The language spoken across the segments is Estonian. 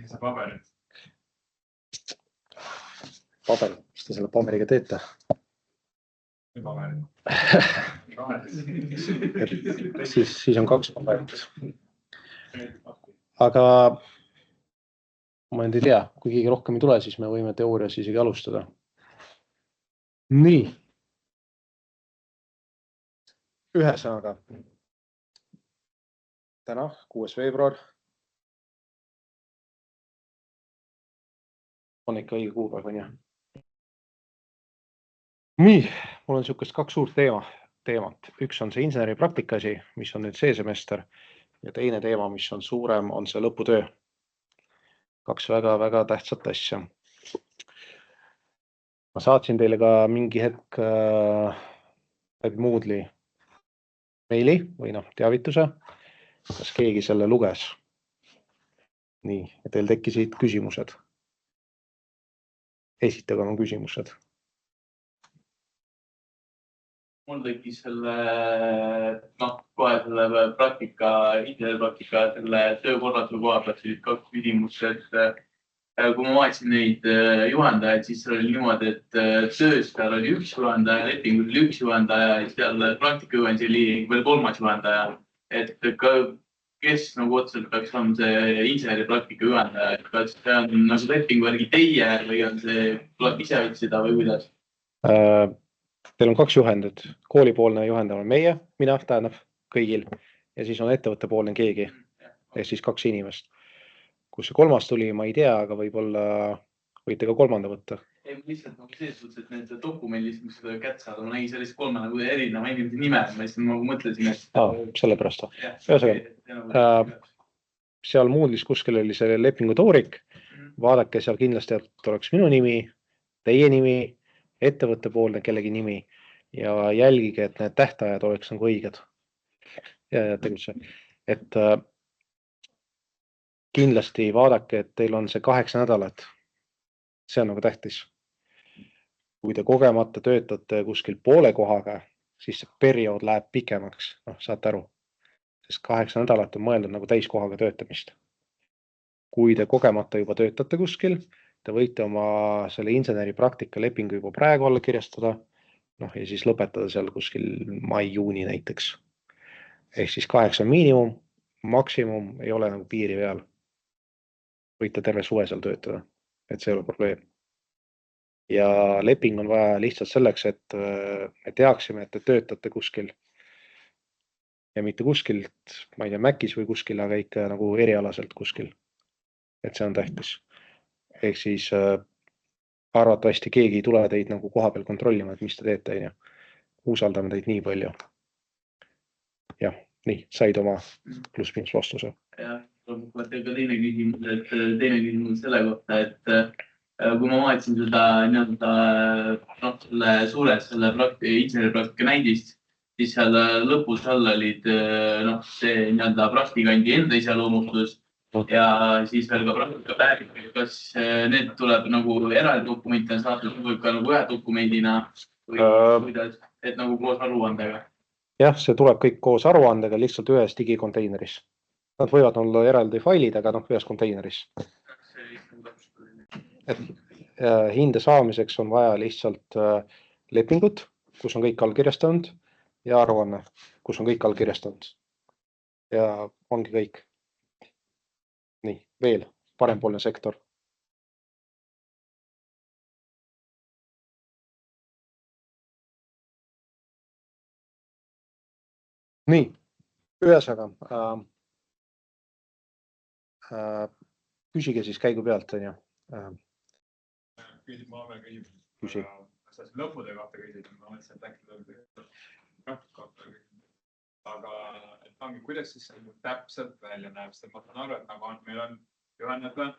See paberid. Paber, mis te selle paberiga teete? Paberid. siis on 2 paberit. Aga ma nüüd ei tea, kui keegi rohkem ei tule, siis me võime teoorias isegi alustada. Nii. Ühesõnaga. Täna, 6. veebruar. On ikka õige kuupäev, on ju. Nii, mul on niisugust 2 suurt teemat. Üks on see inseneri praktikasi, mis on nüüd see semester, ja teine teema, mis on suurem, on see lõputöö. 2 väga tähtsat asja. Ma saatsin teile ka mingi hetk läbi Moodle'i meili või teavituse, kas keegi selle luges. Nii, ja teil tekkisid küsimused. Esitage oma küsimused. Mul tekkis selle, kohe selle praktika, inseneripraktika, selle töökorratuse koha pealt 2 küsimust, et kui ma vaatasin neid juhendajaid, siis seal oli niimoodi, et töös peal oli 1 juhendaja, lepingus oli 1 juhendaja ja seal praktikajuhendis oli veel 3. juhendaja. Et kes otseselt peaks olema see inseneripraktika juhendaja, et kas see on lepingu järgi teie või on see tuleb ise otsida või kuidas? Teil on 2 juhendit. Koolipoolne juhendaja on mina tähendab kõigil ja siis on ettevõttepoolne keegi ehk siis 2 inimest. Kus see 3. tuli, ma ei tea, aga võib-olla võite ka 3. võtta. Ei, lihtsalt selles suhtes, et need dokumendid, mis seda kätt saada, ma nägin sellist 3 erineva inimese nime, ma mõtlesin, et... Sellepärast. Seal Moodle'is kuskil oli see lepingu toorik. Vaadake, seal kindlasti oleks minu nimi, teie nimi, ettevõttepoolne kellegi nimi ja jälgige, et need tähtajad oleks nagu õiged. Ja tegutse. Et kindlasti vaadake, et teil on see 8 nädalat. See on nagu tähtis. Kui te kogemata töötate kuskil poole kohaga, siis see periood läheb pikemaks. Saate aru. Sest 8 nädalat on mõeldud nagu täiskohaga töötamist. Kui te kogemata juba töötate kuskil, te võite oma selle inseneri praktika lepingu juba praegu alla kirjastada ja siis lõpetada seal kuskil mai-juuni näiteks. Ehk siis 8 miinimum, maksimum ei ole nagu piiri peal. Võite terve suve seal töötada, et see ei ole probleem. Ja leping on vaja lihtsalt selleks, et me teaksime, et te töötate kuskil. Ja mitte kuskilt, ma ei tea, Mäkis või kuskil, aga ikka nagu erialaselt kuskil. Et see on tähtis. Ehk siis arvatavasti keegi ei tule teid nagu koha peal kontrollima, et mis te teete. Ja usaldame teid nii palju. Jah, nii, said oma pluss-minus vastuse. Jah, teine küsimus selle kohta, et kui ma vaatasin seda selle suures inseneripraktika näidist, siis seal lõpus all olid see praktikandi enda iseloomustus ja siis veel ka praktika päevik. Kas need tuleb nagu eraldi dokumente saatud või ka nagu ühe dokumendina või kuidas, et nagu koos aruandega? Jah, see tuleb kõik koos aruandega lihtsalt ühes digikonteineris. Nad võivad olla eraldi failid, aga ühes konteineris. Hinde saamiseks on vaja lihtsalt lepingut, kus on kõik allkirjastanud ja aruanne, kus on kõik allkirjastanud. Ja ongi kõik. Nii, veel parempoolne sektor. Nii, ühesõnaga. Küsige siis käigu pealt, on ju. Ma olen küsimus. Küsi. Sa siin lõputöö kohta küsisid, ma mõtlesin, et äkki aga kuidas siis täpselt välja näeb? Ma saan aru, et meil on juhendajad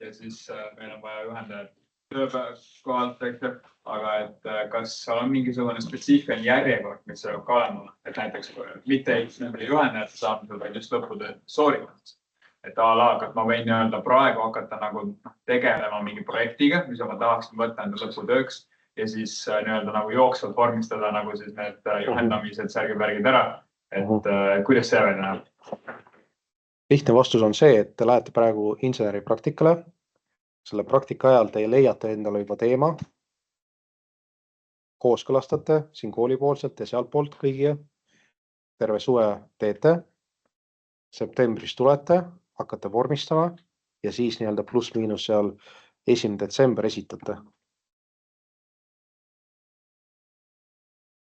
ja siis meil on vaja juhendajad tööpäevalt, aga et kas on mingisugune spetsiifiline järjekord, mis peab ka olema, et näiteks mitte juhendajad saab just lõputöö sooritamist. Et kas ma võin praegu hakata tegelema mingi projektiga, mis ma tahaksin võtta enda lõputööks ja siis jooksvalt vormistada need juhendamised, särgipärgid ära, et kuidas see välja näeb? lihtne vastus on see, et te lähete praegu inseneri praktikale. Selle praktika ajal te leiate endale juba teema, kooskõlastate siin koolipoolselt ja sealtpoolt kõigiga. Terve suve teete, septembris tulete, hakkate vormistama ja siis nii-öelda pluss-miinus seal 1. detsember esitate.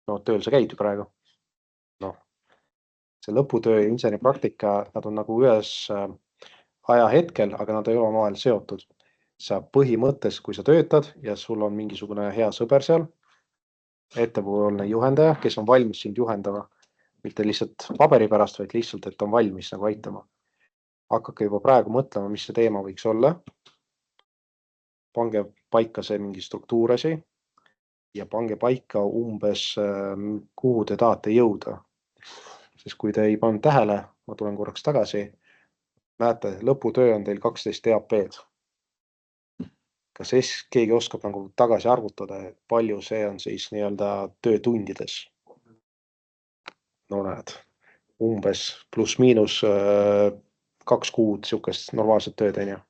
No tööl see käib ju praegu. No, see lõputöö ja inseneripraktika, nad on nagu ühes ajahetkel, aga nad ei ole omavahel seotud. Sa põhimõttes, kui sa töötad ja sul on mingisugune hea sõber seal, ettepoolne juhendaja, kes on valmis sind juhendama, mitte lihtsalt paberi pärast, vaid lihtsalt, et on valmis nagu aitama. Hakake juba praegu mõtlema, mis see teema võiks olla. Pange paika see mingi struktuurasi ja pange paika umbes, kuhu te tahate jõuda. Sest kui te ei pannud tähele, ma tulen korraks tagasi, näete, lõputöö on teil 12 EAP-d. Kas keegi oskab nagu tagasi arvutada, et palju see on siis nii-öelda töötundides? No näed, umbes pluss-miinus 2 kuud sihukest normaalset tööd, on ju.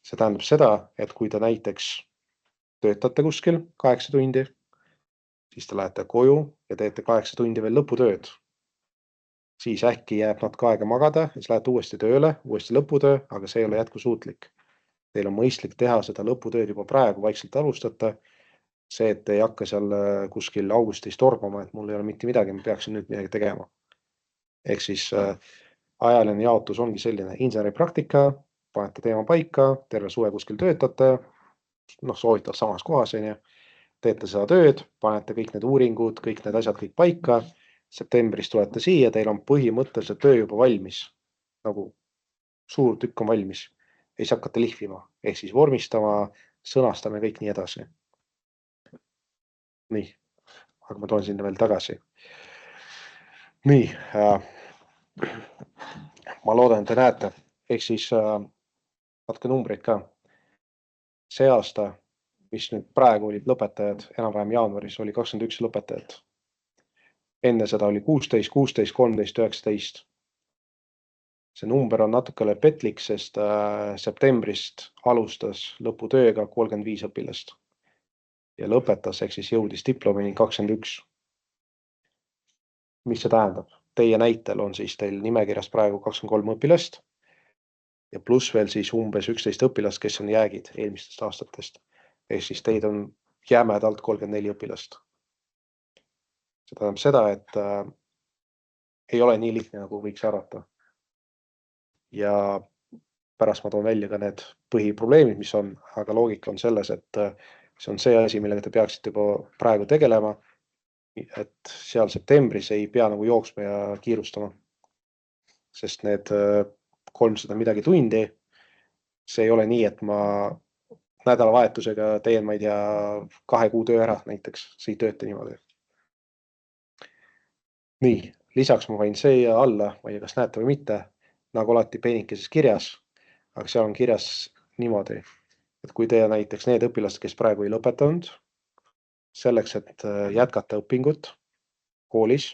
See tähendab seda, et kui te näiteks töötate kuskil 8 tundi, siis te lähete koju ja teete 8 tundi veel lõputööd. Siis äkki jääb natuke aega magada ja siis lähete uuesti tööle, uuesti lõputöö, aga see ei ole jätkusuutlik. Teil on mõistlik teha seda lõputööd juba praegu, vaikselt alustada. See, et ei hakka seal kuskil augustis tormama, et mul ei ole mitte midagi, ma peaksin nüüd midagi tegema. Ehk siis ajaline jaotus ongi selline inseneripraktika, panete teema paika, terve suve kuskil töötate, soovitab samas kohas, on ju. Teete seda tööd, panete kõik need uuringud, kõik need asjad kõik paika, septembris tulete siia, teil on põhimõtteliselt töö juba valmis, nagu suur tükk on valmis. Ei saa hakata lihvima, ehk siis vormistama, sõnastame kõik nii edasi. Nii, aga ma toon sinna veel tagasi. Nii, ma loodan, te näete, ehk siis natuke numbreid ka. See aasta, mis nüüd praegu olid lõpetajad, enam-vähem jaanuaris oli 21 lõpetajat. Enne seda oli 16, 16, 13, 19. See number on natukene petlik, sest septembrist alustas lõputööga 35 õpilast ja lõpetas, ehk siis jõudis diplomini 21. Mis see tähendab? Teie näitel on siis teil nimekirjas praegu 23 õpilast ja pluss veel siis umbes 11 õpilast, kes on jäägid eelmistest aastatest. Ehk siis teid on jämedalt 34 õpilast. See tähendab seda, et ei ole nii lihtne, nagu võiks arvata. Ja pärast ma toon välja ka need põhiprobleemid, mis on, aga loogika on selles, et see on see asi, millega te peaksite juba praegu tegelema, et seal septembris ei pea nagu jooksma ja kiirustama, sest need 300 midagi tundi, see ei ole nii, et ma nädalavahetusega teen, ma ei tea, 2 kuu töö ära näiteks, see ei tööta niimoodi. Nii, lisaks ma võin siia alla, ma ei tea, kas näete või mitte, nagu alati peenikeses kirjas, aga seal on kirjas niimoodi, et kui te näiteks need õpilased, kes praegu ei lõpetanud, selleks, et jätkata õpingut koolis,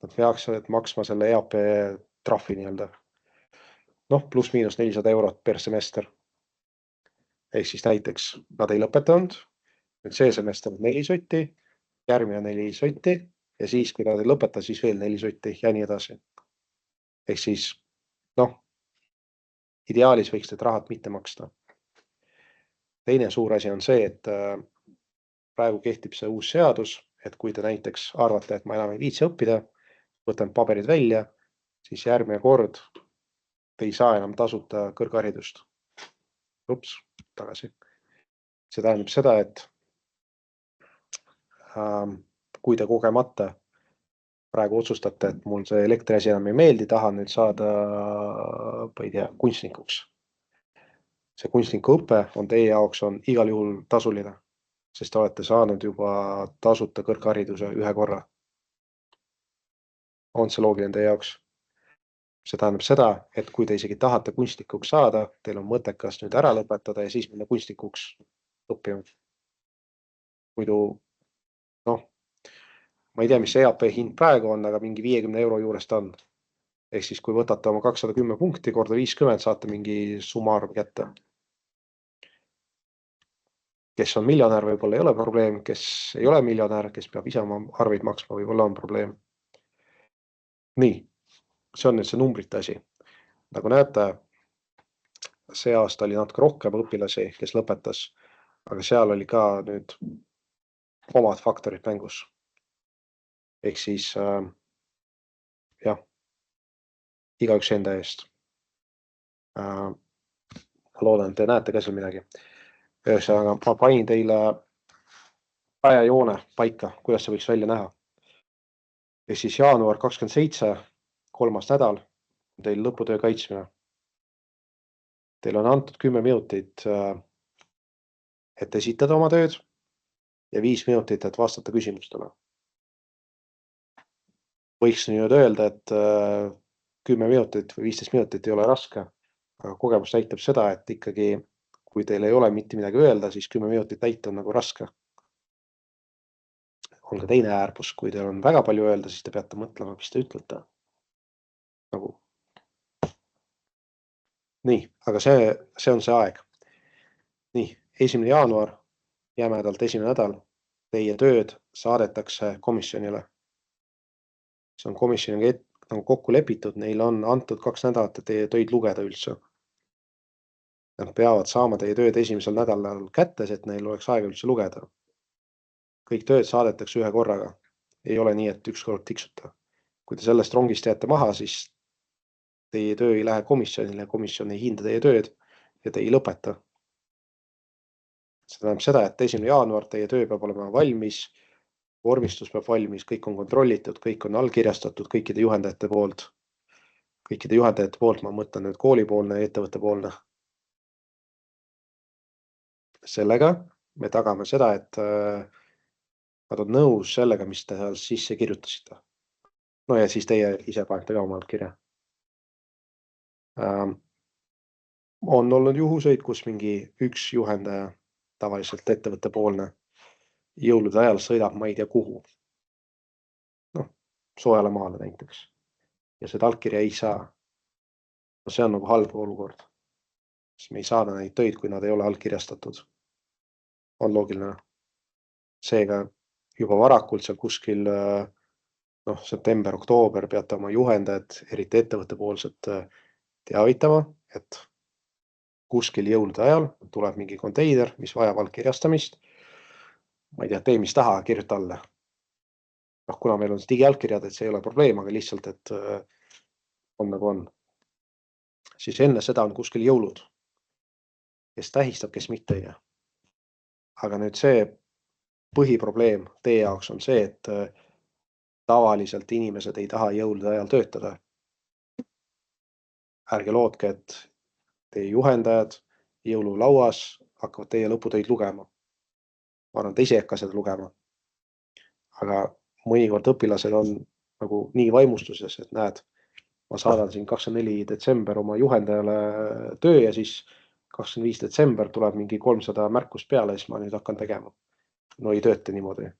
nad peaksid maksma selle EAP trahvi nii-öelda. Pluss-miinus 400 eurot per semester. Ehk siis näiteks nad ei lõpetanud, nüüd see semester 4 sotti, järgmine 4 sotti ja siis, kui nad ei lõpeta, siis veel 4 sotti ja nii edasi. Ehk siis ideaalis võiks need rahad mitte maksta. Teine suur asi on see, et praegu kehtib see uus seadus, et kui te näiteks arvate, et ma enam ei viitsi õppida, võtan paberid välja, siis järgmine kord te ei saa enam tasuta kõrgharidust. Ups, tagasi. See tähendab seda, et kui te kogemata praegu otsustate, et mul see elektriasi enam ei meeldi, tahan nüüd saada, ma ei tea, kunstnikuks. See kunstnikuõpe on teie jaoks on igal juhul tasuline, sest te olete saanud juba tasuta kõrghariduse ühe korra. On see loogiline teie jaoks? See tähendab seda, et kui te isegi tahate kunstnikuks saada, teil on mõttekas nüüd ära lõpetada ja siis minna kunstnikuks õppima. Muidu, ma ei tea, mis see EAP hind praegu on, aga mingi 50 euro juures ta on. Ehk siis, kui võtate oma 210 punkti korda 50, saate mingi summaarv kätte. Kes on miljonär, võib-olla ei ole probleem, kes ei ole miljonär, kes peab ise oma arveid maksma, võib-olla on probleem. Nii, see on nüüd see numbrite asi. Nagu näete, see aasta oli natuke rohkem õpilasi, kes lõpetas, aga seal oli ka nüüd omad faktorid mängus. Ehk siis jah, igaüks enda eest. Loodan, et te näete ka seal midagi. Ühesõnaga, ma panin teile ajajoone paika, kuidas see võiks välja näha. Ehk siis jaanuar 27, 3. nädal, teil lõputöö kaitsmine. Teil on antud 10 minutit, et esitada oma tööd ja 5 minutit, et vastata küsimustele. Võiks nüüd öelda, et 10 minutit või 15 minutit ei ole raske, aga kogemus näitab seda, et ikkagi, kui teil ei ole mitte midagi öelda, siis 10 minutit täita on nagu raske. On ka teine äärbus, kui teil on väga palju öelda, siis te peate mõtlema, mis te ütlete. Nagu. Nii, aga see on see aeg. Nii, 1. jaanuar, jämedalt 1. nädal, teie tööd saadetakse komisjonile. See on komisjoniga kokku lepitud, neil on antud 2 nädalat, et teie töid lugeda üldse. Nad peavad saama teie tööd 1. nädalal kätte, et neil oleks aega üldse lugeda. Kõik tööd saadetakse ühe korraga. Ei ole nii, et üks kord tiksuta. Kui te sellest rongist jääte maha, siis teie töö ei lähe komisjonile, komisjon ei hinda teie tööd ja te ei lõpeta. See tähendab seda, et 1. jaanuar teie töö peab olema valmis, vormistus peab valmis, kõik on kontrollitud, kõik on allkirjastatud kõikide juhendajate poolt. Kõikide juhendajate poolt, ma mõtlen nüüd koolipoolne ja ettevõttepoolne. Sellega me tagame seda, et nad on nõus sellega, mis te seal sisse kirjutasite. No ja siis teie ise panete ka omalt kirja. On olnud juhuseid, kus mingi üks juhendaja, tavaliselt ettevõttepoolne, jõulude ajal sõidab ma ei tea kuhu. No, soojale maale näiteks. Ja seda allkirja ei saa. No see on nagu halb olukord. Siis me ei saada neid töid, kui nad ei ole allkirjastatud. On loogiline. Seega juba varakult seal kuskil september, oktoober peate oma juhendajad, eriti ettevõttepoolset teavitama, et kuskil jõulude ajal tuleb mingi konteiner, mis vajab allkirjastamist. Ma ei tea, tee mis taha, kirjuta alla. Kuna meil on digiallkirjad, et see ei ole probleem, aga lihtsalt, et on nagu on. Siis enne seda on kuskil jõulud, kes tähistab, kes mitte ei. Aga nüüd see põhiprobleem teie jaoks on see, et tavaliselt inimesed ei taha jõulude ajal töötada. Ärge lootke, et teie juhendajad jõululauas hakkavad teie lõputöid lugema. Ma arvan, te ise ei hakka seda lugema. Aga mõnikord õpilased on nagu nii vaimustuses, et näed, ma saadan siin 24. detsember oma juhendajale töö ja siis 25. detsember tuleb mingi 300 märkust peale, siis ma nüüd hakkan tegema. No ei tööta niimoodi.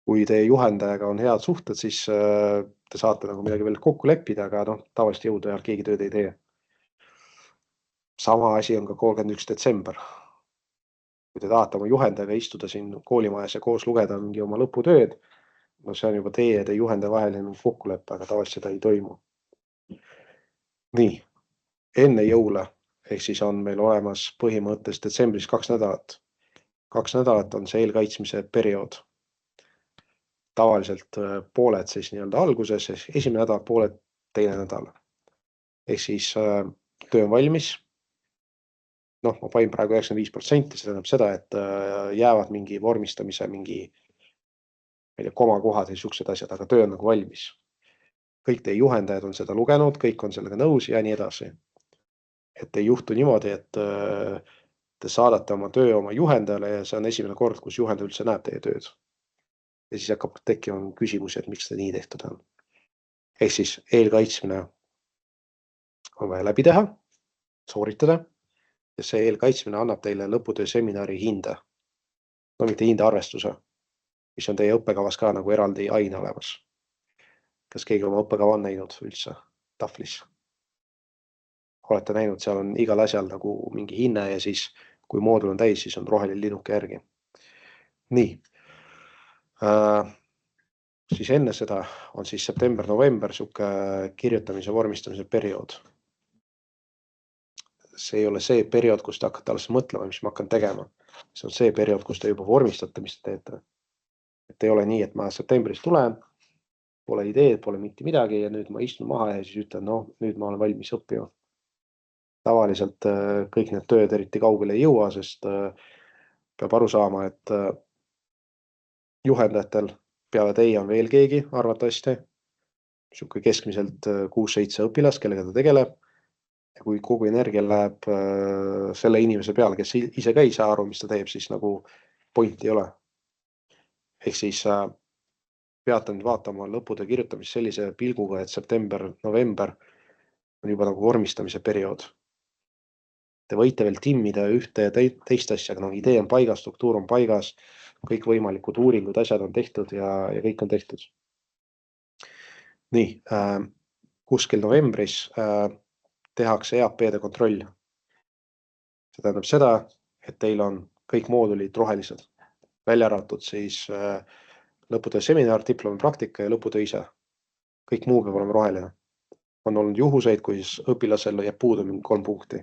Kui teie juhendajaga on head suhted, siis te saate nagu midagi veel kokku leppida, aga tavaliselt jõude ajal keegi tööd ei tee. Sama asi on ka 31. detsember. Kui te tahate oma juhendajaga istuda siin koolimajas ja koos lugeda mingi oma lõputööd, no see on juba teie ja teie juhendaja vaheline kokkulepe, aga tavaliselt seda ei toimu. Nii, enne jõule, ehk siis on meil olemas põhimõtteliselt detsembris 2 nädalat. 2 nädalat on see eelkaitsmise periood. Tavaliselt pooled siis nii-öelda alguses, 1. nädal, pooled 2. nädal. Ehk siis töö on valmis. Ma panin praegu 95%, see tähendab seda, et jäävad mingi vormistamise, mingi komakohad ja siuksed asjad, aga töö on nagu valmis. Kõik teie juhendajad on seda lugenud, kõik on sellega nõus ja nii edasi. Et ei juhtu niimoodi, et te saadate oma töö oma juhendajale ja see on esimene kord, kus juhendaja üldse näeb teie tööd. Ja siis hakkab tekkima küsimusi, et miks ta nii tehtud on. Ehk siis eelkaitsmine on vaja läbi teha, sooritada. Ja see eelkaitsmine annab teile lõputöö seminari hinde. No mitte hinde arvestuse, mis on teie õppekavas ka nagu eraldi aine olemas. kas keegi oma õppekava on näinud üldse tahvlis? Olete näinud, seal on igal asjal nagu mingi hinne ja siis kui moodul on täis, siis on roheline linnuke järgi. Nii. Siis enne seda on siis september-november sihuke kirjutamise vormistamise periood. See ei ole see periood, kus te hakkate alles mõtlema, mis ma hakkan tegema. See on see periood, kus te juba vormistate, mis te teete. Et ei ole nii, et ma septembris tulen, pole ideed, pole mitte midagi ja nüüd ma istun maha ja siis ütlen, nüüd ma olen valmis õppima. Tavaliselt kõik need tööd eriti kaugele ei jõua, sest peab aru saama, et juhendajatel peale teie on veel keegi arvatavasti, sihuke keskmiselt 6-7 õpilast, kellega ta tegeleb. Ja kui kogu energia läheb selle inimese peale, kes ise ka ei saa aru, mis ta teeb, siis nagu pointi ei ole. Ehk siis peate nüüd vaatama lõputöö kirjutamist sellise pilguga, et september-november on juba nagu vormistamise periood. Te võite veel timmida ühte ja teist asja, aga idee on paigas, struktuur on paigas, kõik võimalikud uuringud, asjad on tehtud ja kõik on tehtud. Nii, kuskil novembris tehakse EAP-de kontroll. See tähendab seda, et teil on kõik moodulid rohelised, välja arvatud siis lõputöö seminar, diplomi praktika ja lõputöö ise. Kõik muu peab olema roheline. On olnud juhuseid, kui õpilasel jääb puudu mingi 3 punkti.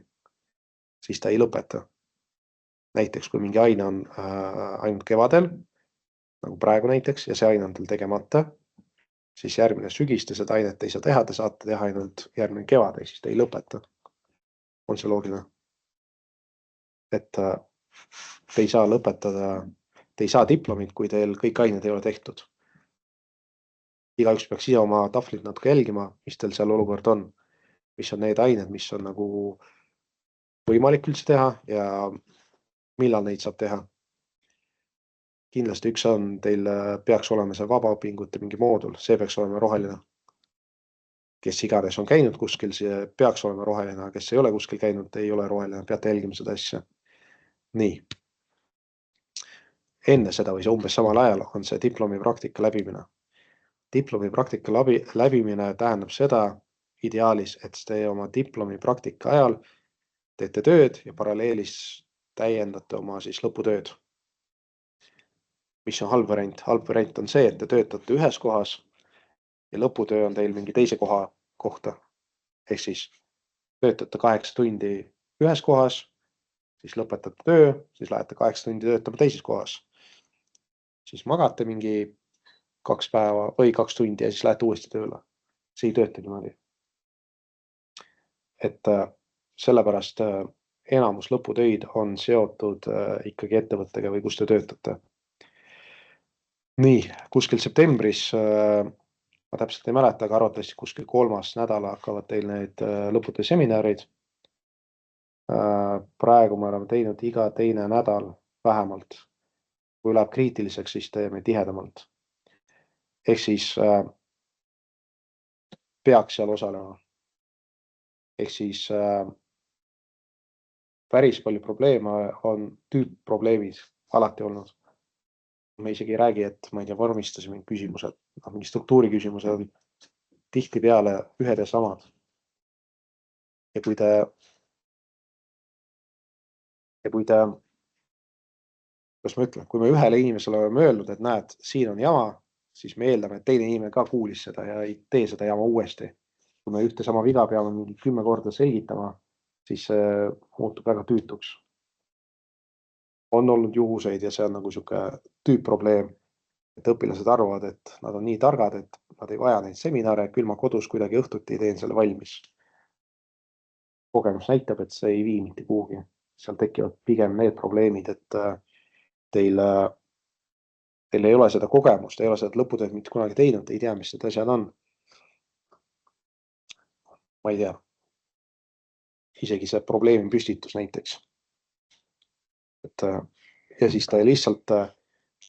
Siis ta ei lõpeta. Näiteks, kui mingi aine on ainult kevadel, nagu praegu näiteks, ja see aine on teil tegemata, siis järgmine sügis te seda ainet ei saa teha, te saate teha ainult järgmine kevad, siis te ei lõpeta. On see loogiline? Et te ei saa lõpetada, te ei saa diplomit, kui teil kõik ained ei ole tehtud. Igaüks peaks ise oma tahvlit natuke jälgima, mis teil seal olukord on, mis on need ained, mis on nagu võimalik üldse teha ja millal neid saab teha. Kindlasti üks on, teil peaks olema see vabaõpingute mingi moodul, see peaks olema roheline. Kes igades on käinud kuskil, see peaks olema roheline, kes ei ole kuskil käinud, ei ole roheline, peate jälgima seda asja. Nii. Enne seda või see umbes samal ajal on see diplomi praktika läbimine. Diplomi praktika läbimine tähendab seda ideaalis, et te oma diplomi praktika ajal teete tööd ja paralleelis täiendate oma siis lõputööd. Mis on halb variant? Halb variant on see, et te töötate ühes kohas ja lõputöö on teil mingi teise koha kohta. Ehk siis töötate 8 tundi ühes kohas, siis lõpetate töö, siis lähete 8 tundi töötama teises kohas. Siis magate mingi 2 päeva või 2 tundi ja siis lähete uuesti tööle. See ei tööta niimoodi. Et sellepärast enamus lõputöid on seotud ikkagi ettevõttega või kus te töötate. Nii, kuskil septembris, ma täpselt ei mäleta, aga arvatavasti kuskil 3. nädala hakkavad teil need lõputöö seminarid. Praegu me oleme teinud iga teine nädal vähemalt. Kui läheb kriitiliseks, siis teeme tihedamalt. Ehk siis peaks seal osalema. Ehk siis päris palju probleeme on tüüpprobleemid alati olnud. Me isegi ei räägi, et ma ei tea, vormistasime küsimused, mingi struktuuri küsimused on tihti peale ühed ja samad. Ja kui te, kuidas ma ütlen, kui me ühele inimesele oleme öelnud, et näed, siin on jama, siis me eeldame, et teine inimene ka kuulis seda ja ei tee seda jama uuesti. Kui me ühte sama viga peame mingi 10 korda selgitama, siis see muutub väga tüütuks. On olnud juhuseid ja see on nagu sihuke tüüpprobleem, et õpilased arvavad, et nad on nii targad, et nad ei vaja neid seminare, küll ma kodus kuidagi õhtuti teen selle valmis. Kogemus näitab, et see ei vii mitte kuhugi. Seal tekivad pigem need probleemid, et teil ei ole seda kogemust, ei ole seda lõputööd mitte kunagi teinud, ei tea, mis need asjad on. Ma ei tea. Isegi see probleemi püstitus näiteks. Ja siis ta lihtsalt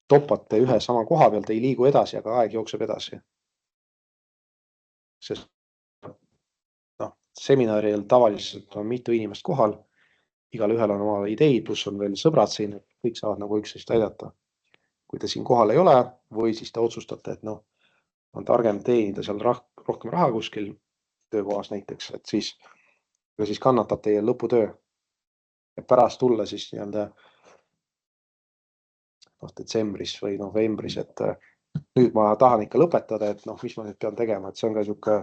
topate ühe sama koha peal, te ei liigu edasi, aga aeg jookseb edasi. Sest seminaril tavaliselt on mitu inimest kohal, igal ühel on oma ideid, pluss on veel sõbrad siin, kõik saavad nagu üksteist aidata. Kui te siin kohal ei ole või siis te otsustate, et on targem teenida seal rohkem raha kuskil töökohas näiteks, et siis kannatab teie lõputöö. Ja pärast tulla siis nii-öelda detsembris või novembris, et nüüd ma tahan ikka lõpetada, et mis ma nüüd pean tegema, et see on ka sihuke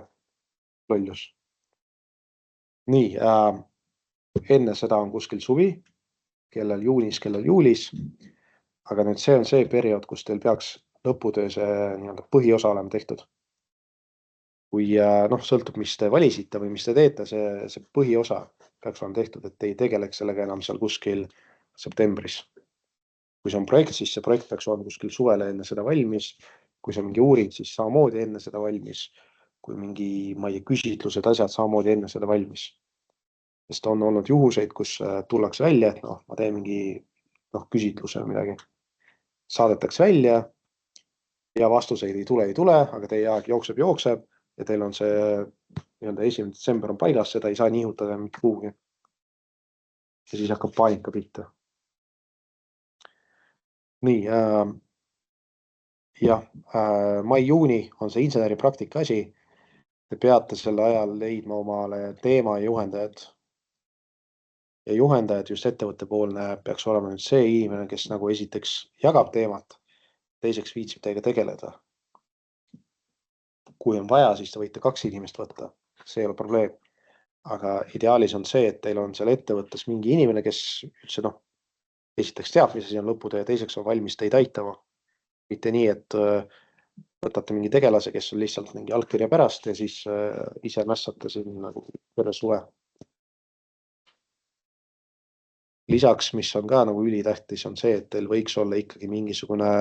lollus. Nii, enne seda on kuskil suvi, kellel juunis, kellel juulis, aga nüüd see on see periood, kus teil peaks lõputöö see nii-öelda põhiosa olema tehtud. Kui sõltub, mis te valisite või mis te teete, see põhiosa peaks olema tehtud, et ei tegeleks sellega enam seal kuskil septembris. Kui see on projekt, siis see projekt peaks olema kuskil suvele enne seda valmis. Kui see on mingi uuring, siis samamoodi enne seda valmis. Kui mingi, küsitlused, asjad samamoodi enne seda valmis. Sest on olnud juhuseid, kus tullakse välja, et ma teen mingi küsitluse või midagi. Saadetakse välja ja vastuseid ei tule, aga teie aeg jookseb ja teil on see 1. detsember on paigas, seda ei saa nihutada mitte kuhugi. Ja siis hakkab paanika pihta. Nii, mai-juuni on see inseneri praktika asi. Te peate selle ajal leidma omale teema ja juhendajad. Ja juhendajad just ettevõttepoolne peaks olema nüüd see inimene, kes nagu esiteks jagab teemat, teiseks viitsib teiega tegeleda. Kui on vaja, siis te võite 2 inimest võtta, see ei ole probleem. Aga ideaalis on see, et teil on seal ettevõttes mingi inimene, kes üldse esiteks teab, mis asi on lõputöö ja teiseks on valmis teid aitama. Mitte nii, et võtate mingi tegelase, kes on lihtsalt mingi allkirja pärast ja siis ise mässate siin nagu terve suve. Lisaks, mis on ka nagu ülitähtis, on see, et teil võiks olla ikkagi mingisugune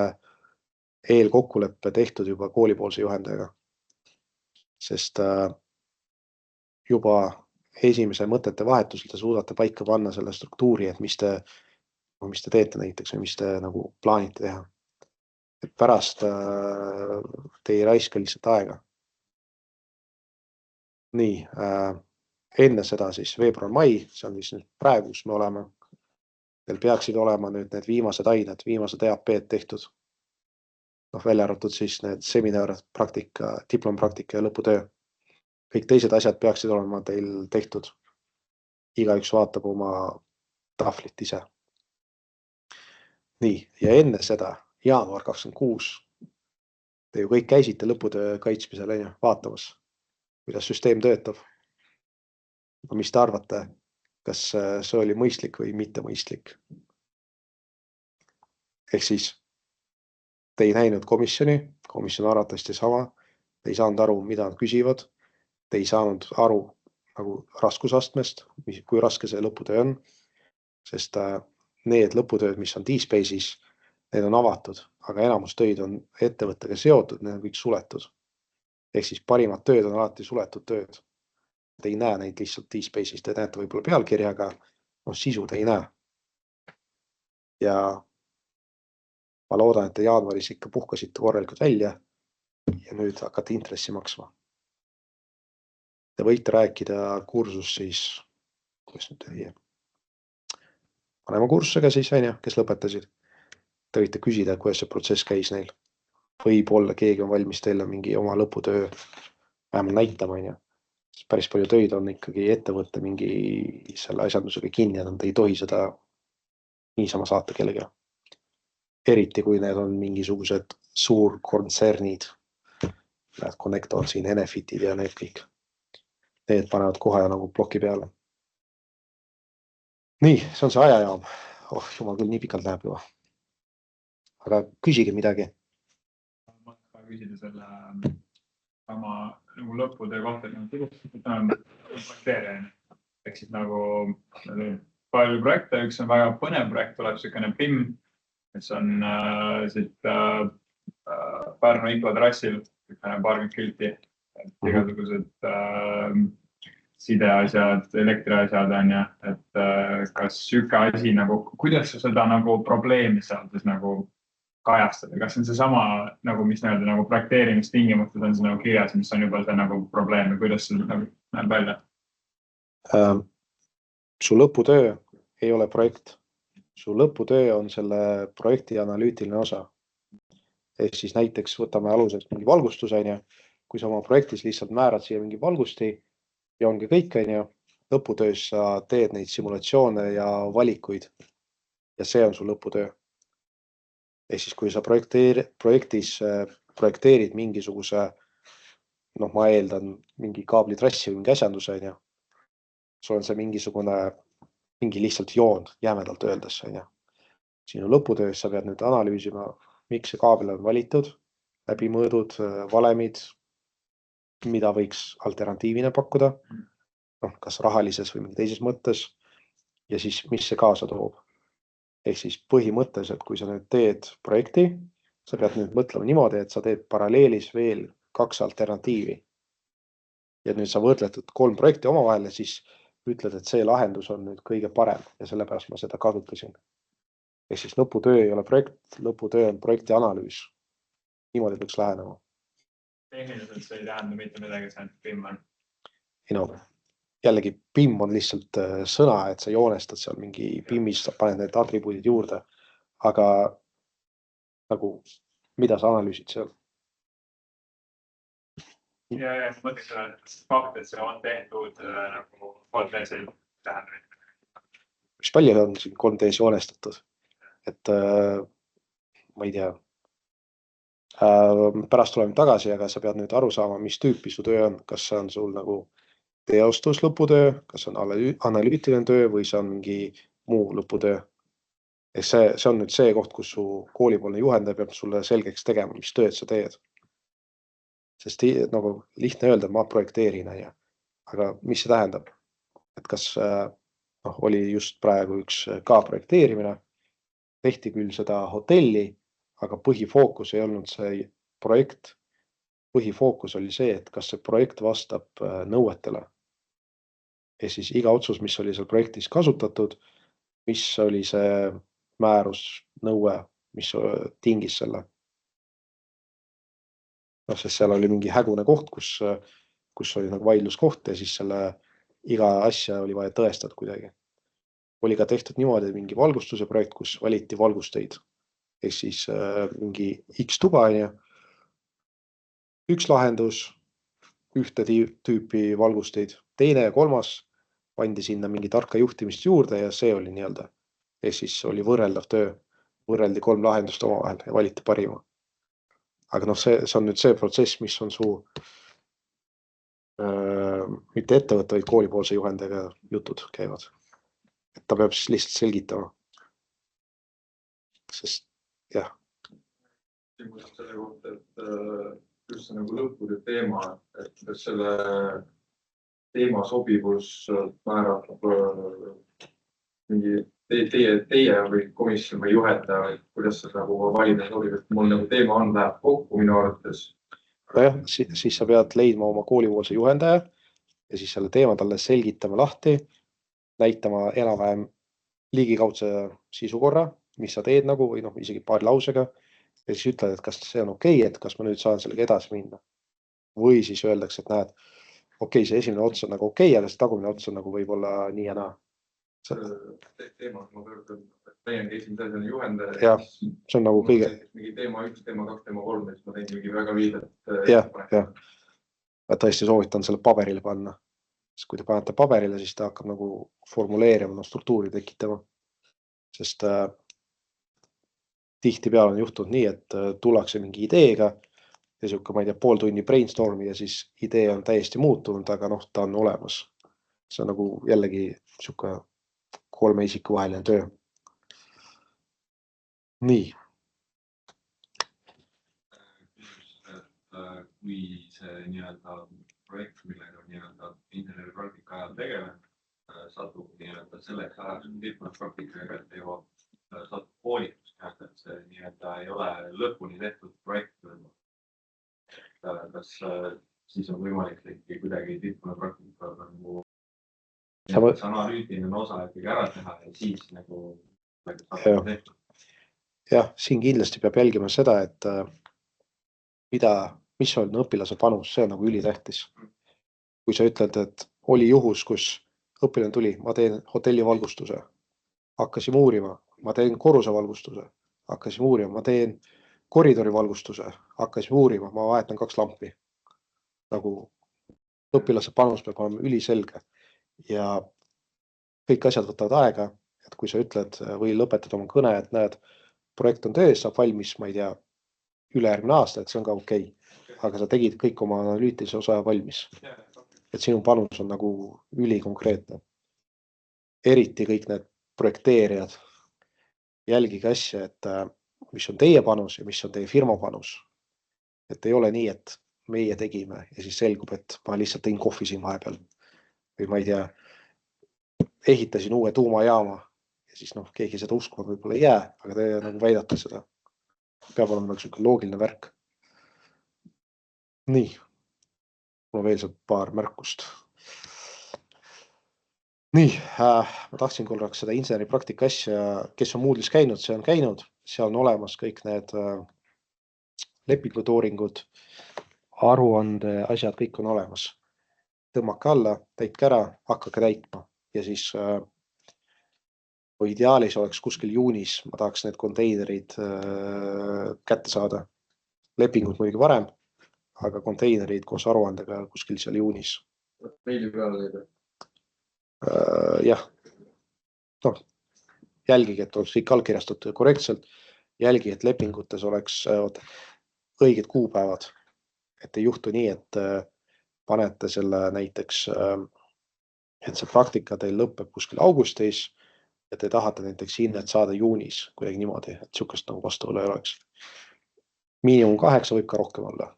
eelkokkuleppe tehtud juba koolipoolse juhendajaga. Sest juba esimese mõtete vahetusel te suudate paika panna selle struktuuri, et mis te teete näiteks või mis te nagu plaanite teha. Et pärast te ei raiska lihtsalt aega. Nii, enne seda siis veebruar-mai, see on siis nüüd praegu, kus me oleme. Teil peaksid olema nüüd need viimased ained, viimased EAP-d tehtud. Välja arvatud siis need seminar, praktika, diplompraktika ja lõputöö. Kõik teised asjad peaksid olema teil tehtud. Igaüks vaatab oma tahvlit ise. Nii, ja enne seda jaanuar 26. Te ju kõik käisite lõputöö kaitsmisel vaatamas, kuidas süsteem töötab. Mis te arvate, kas see oli mõistlik või mitte mõistlik? Ehk siis te ei näinud komisjon arvatavasti sama, te ei saanud aru, mida nad küsivad, te ei saanud aru nagu raskusastmest, kui raske see lõputöö on, sest need lõputööd, mis on D-Space'is, need on avatud, aga enamus töid on ettevõttega seotud, need on kõik suletud. Ehk siis parimad tööd on alati suletud tööd. Te ei näe neid lihtsalt D-Space'is, te näete võib-olla pealkirjaga, sisu te ei näe. Ja ma loodan, et te jaanuaris ikka puhkasite korralikult välja ja nüüd hakkate intressi maksma. Te võite rääkida kursus siis, kuidas nüüd teie vanema kursusega siis, kes lõpetasid. Te võite küsida, kuidas see protsess käis neil. Võib-olla keegi on valmis teile mingi oma lõputöö vähemalt näitama. Päris palju töid on ikkagi ettevõtte mingi selle asjandusega kinni ja nad ei tohi seda niisama saata kellegi. Eriti kui need on mingisugused suur kontsernid. Need Connectod siin, Enefitid ja need kõik. Need panevad kohe nagu ploki peale. Nii, see on see ajajaam. Jumal küll, nii pikalt läheb juba. Aga küsige midagi. Ma tahan küsida selle sama nagu lõputöö kohta, ehk siis nagu palju projekte, üks on väga põnev projekt, tuleb selline PIM, mis on siit Pärnu Ikla trassil, paarkümmend kilti, igasugused sideasjad, elektriasjad on ja, et kas süke asi nagu, kuidas sa seda nagu probleemi seal siis nagu kajastada, kas on see sama nagu, mis nagu projekteerimistingimustes on see nagu kirjas, mis on juba see nagu probleem ja kuidas see nagu näeb välja? Su lõputöö ei ole projekt. Su lõputöö on selle projekti analüütiline osa. ehk siis näiteks võtame aluseks mingi valgustuse, on ju. Kui sa oma projektis lihtsalt määrad siia mingi valgusti ja ongi kõik, on ju. Lõputöös sa teed neid simulatsioone ja valikuid ja see on su lõputöö. Ehk siis kui sa projektis projekteerid mingisuguse, noh, ma eeldan mingi kaablitrassi või mingi asjanduse, on ju. Sul on see mingi lihtsalt joon jämedalt öeldes, on ju. Sinu lõputöös sa pead nüüd analüüsima, miks see kaabel on valitud, läbimõõdud, valemid, mida võiks alternatiivina pakkuda, noh, kas rahalises või mingi teises mõttes ja siis, mis see kaasa toob. Ehk siis põhimõtteliselt, kui sa nüüd teed projekti, sa pead nüüd mõtlema niimoodi, et sa teed paralleelis veel 2 alternatiivi. Ja nüüd sa võrdletad 3 projekti omavahel ja siis ütled, et see lahendus on nüüd kõige parem ja sellepärast ma seda kasutasin. Ehk siis lõputöö ei ole projekt, lõputöö on projekti analüüs. Niimoodi peaks lähenema. Tehniliselt see ei tähenda mitte midagi, see on BIM on. Jällegi BIM on lihtsalt sõna, et sa joonestad seal mingi BIM-is, sa paned need atribuudid juurde, aga nagu, mida sa analüüsid seal? Ja mõtleks seda, et fakt, et see on tehtud nagu 3D-s ei tähenda. Mis palju on siin 3D-s joonestatud? Et ma ei tea. Pärast tuleme tagasi, aga sa pead nüüd aru saama, mis tüüpi su töö on. Kas see on sul nagu teostus lõputöö, kas on analüütiline töö või see on mingi muu lõputöö. See on nüüd see koht, kus su koolipoolne juhendaja peab sulle selgeks tegema, mis tööd sa teed. Sest nagu lihtne öelda, ma projekteerin, aga mis see tähendab? Et kas oli just praegu üks ka projekteerimine, tehti küll seda hotelli, aga põhifookus ei olnud see projekt. Põhifookus oli see, et kas see projekt vastab nõuetele. Ja siis iga otsus, mis oli seal projektis kasutatud, mis oli see määrus, nõue, mis tingis selle. Sest seal oli mingi hägune koht, kus oli nagu vaidluskoht ja siis selle iga asja oli vaja tõestada kuidagi. Oli ka tehtud niimoodi mingi valgustuse projekt, kus valiti valgusteid. Ehk siis mingi X tuba, üks lahendus, ühte tüüpi valgusteid, teine ja kolmas pandi sinna mingi tarka juhtimist juurde ja see oli nii-öelda. Ehk siis oli võrreldav töö, võrreldi 3 lahendust omavahel ja valiti parima. Aga see on nüüd see protsess, mis on su mitte ettevõtte, vaid koolipoolse juhendajaga jutud käivad. Et ta peab siis lihtsalt selgitama. Sest jah. Küsimus selle kohta, et just see nagu lõpude teema, et selle teema sobivus määrab mingi teie või komisjon või juhendaja või kuidas see nagu valida sobib, et mul nagu teema on, läheb kokku minu arvates. Jah, siis sa pead leidma oma koolipoolse juhendaja ja siis selle teema talle selgitama lahti, näitama enam-vähem ligikaudse sisukorra, mis sa teed nagu või isegi paari lausega ja siis ütled, et kas see on okei, et kas ma nüüd saan sellega edasi minna. Või siis öeldakse, et näed, okei, see esimene ots on nagu okei, aga see tagumine ots on nagu võib-olla nii ja naa. Teema, ma pöördun, et meiengi esimene on juhendaja. Jah, see on nagu kõige. Mingi teema 1, teema 2, teema 3, siis ma teen mingi väga viidet. Jah. Ma tõesti soovitan selle paberile panna. Sest kui te panete paberile, siis ta hakkab nagu formuleerima, struktuuri tekitama. Sest tihtipeale on juhtunud nii, et tullakse mingi ideega ja siuke, ma ei tea, pool tunni brainstormi ja siis idee on täiesti muutunud, aga ta on olemas. See on nagu jällegi siuke 3 isiku vaheline töö. Nii. Kui see nii-öelda projekt, millega nii-öelda inseneripraktika ajal tegelen, satub nii-öelda selleks ajaks, kui tipppraktikaga teevad, satub koolitus, et see nii-öelda ei ole lõpuni tehtud projekt. Kas siis on võimalik kuidagi tipppraktikaga nagu analüütiline osa ikkagi ära teha ja siis nagu tehtud? Jah, siin kindlasti peab jälgima seda, et mis on õpilase panus, see on nagu ülitähtis. Kui sa ütled, et oli juhus, kus õpilane tuli, ma teen hotelli valgustuse, hakkasime uurima, ma teen korruse valgustuse, hakkasime uurima, ma teen koridorivalgustuse hakkasime uurima, ma vahetan 2 lampi. Nagu õpilase panus peab olema üliselge ja kõik asjad võtavad aega, et kui sa ütled või lõpetad oma kõne, et näed, projekt on töös, saab valmis, ma ei tea, ülejärgmine aasta, et see on ka okei. Aga sa tegid kõik oma analüütilise osa valmis. Et sinu panus on nagu ülikonkreetne. Eriti kõik need projekteerijad. Jälgige asja, et mis on teie panus ja mis on teie firma panus. Et ei ole nii, et meie tegime ja siis selgub, et ma lihtsalt tõin kohvi siin vahepeal. Või ma ei tea, ehitasin uue tuumajaama ja siis keegi seda uskuma võib-olla ei jää, aga te nagu väidate seda. Peab olema nagu loogiline värk. Nii, mul on veel seal paar märkust. Nii, ma tahtsin korraks seda inseneripraktika asja, kes on Moodle'is käinud, see on käinud. Seal on olemas kõik need lepingutooringud, aruande asjad, kõik on olemas. Tõmmake alla, täitke ära, hakkake täitma ja siis ideaalis oleks kuskil juunis, ma tahaks need konteinerid kätte saada. Lepingud muidugi varem, aga konteinerid koos aruandega kuskil seal juunis. Meili peale leida. Jah, jälgige, et oleks kõik allkirjastatud korrektselt. Jälgi, et lepingutes oleks õiged kuupäevad. Et ei juhtu nii, et panete selle näiteks, et see praktika teil lõpeb kuskil augustis ja te tahate näiteks hinnet saada juunis kuidagi niimoodi, et sihukest nagu vastuolu ei oleks. Miinimum 8 võib ka rohkem olla.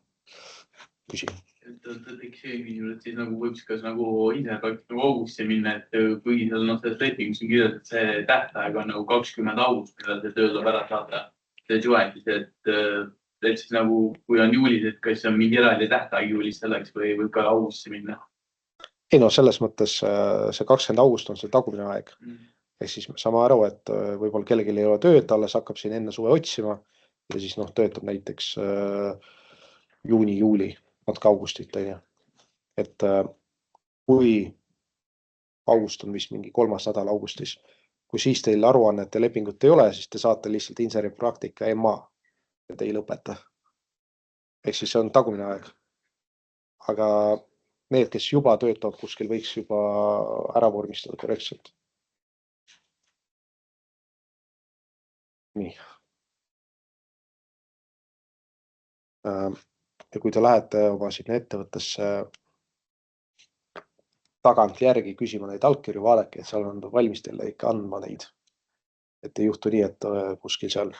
Küsi. Siis nagu võiks kas nagu insenerpraktika nagu augusti minna, et kuigi seal selles lepingus on kirjas, et see tähtaeg on nagu 20 august, millal see töö tuleb ära saada. See jointis, et siis nagu kui on juulis, et kas on mingi eraldi tähtaeg juulis selleks või võib ka augusti minna? Ei selles mõttes see 20 august on see tagumine aeg. Ehk siis me saame aru, et võib-olla kellelgi ei ole tööd, alles hakkab siin enne suve otsima ja siis töötab näiteks juuni-juuli, natuke augustit. Et kui august on vist mingi 3. nädal augustis, kui siis teil aruannet ja lepingut ei ole, siis te saate lihtsalt inseneripraktika MA ja te ei lõpeta. Ehk siis see on tagumine aeg. Aga need, kes juba töötavad kuskil, võiks juba ära vormistada korrektselt. Nii. Ja kui te lähete oma sinna ettevõttesse tagant järgi küsima neid allkirju, vaadake, et seal on valmis teile ikka andma neid. Et ei juhtu nii, et kuskil seal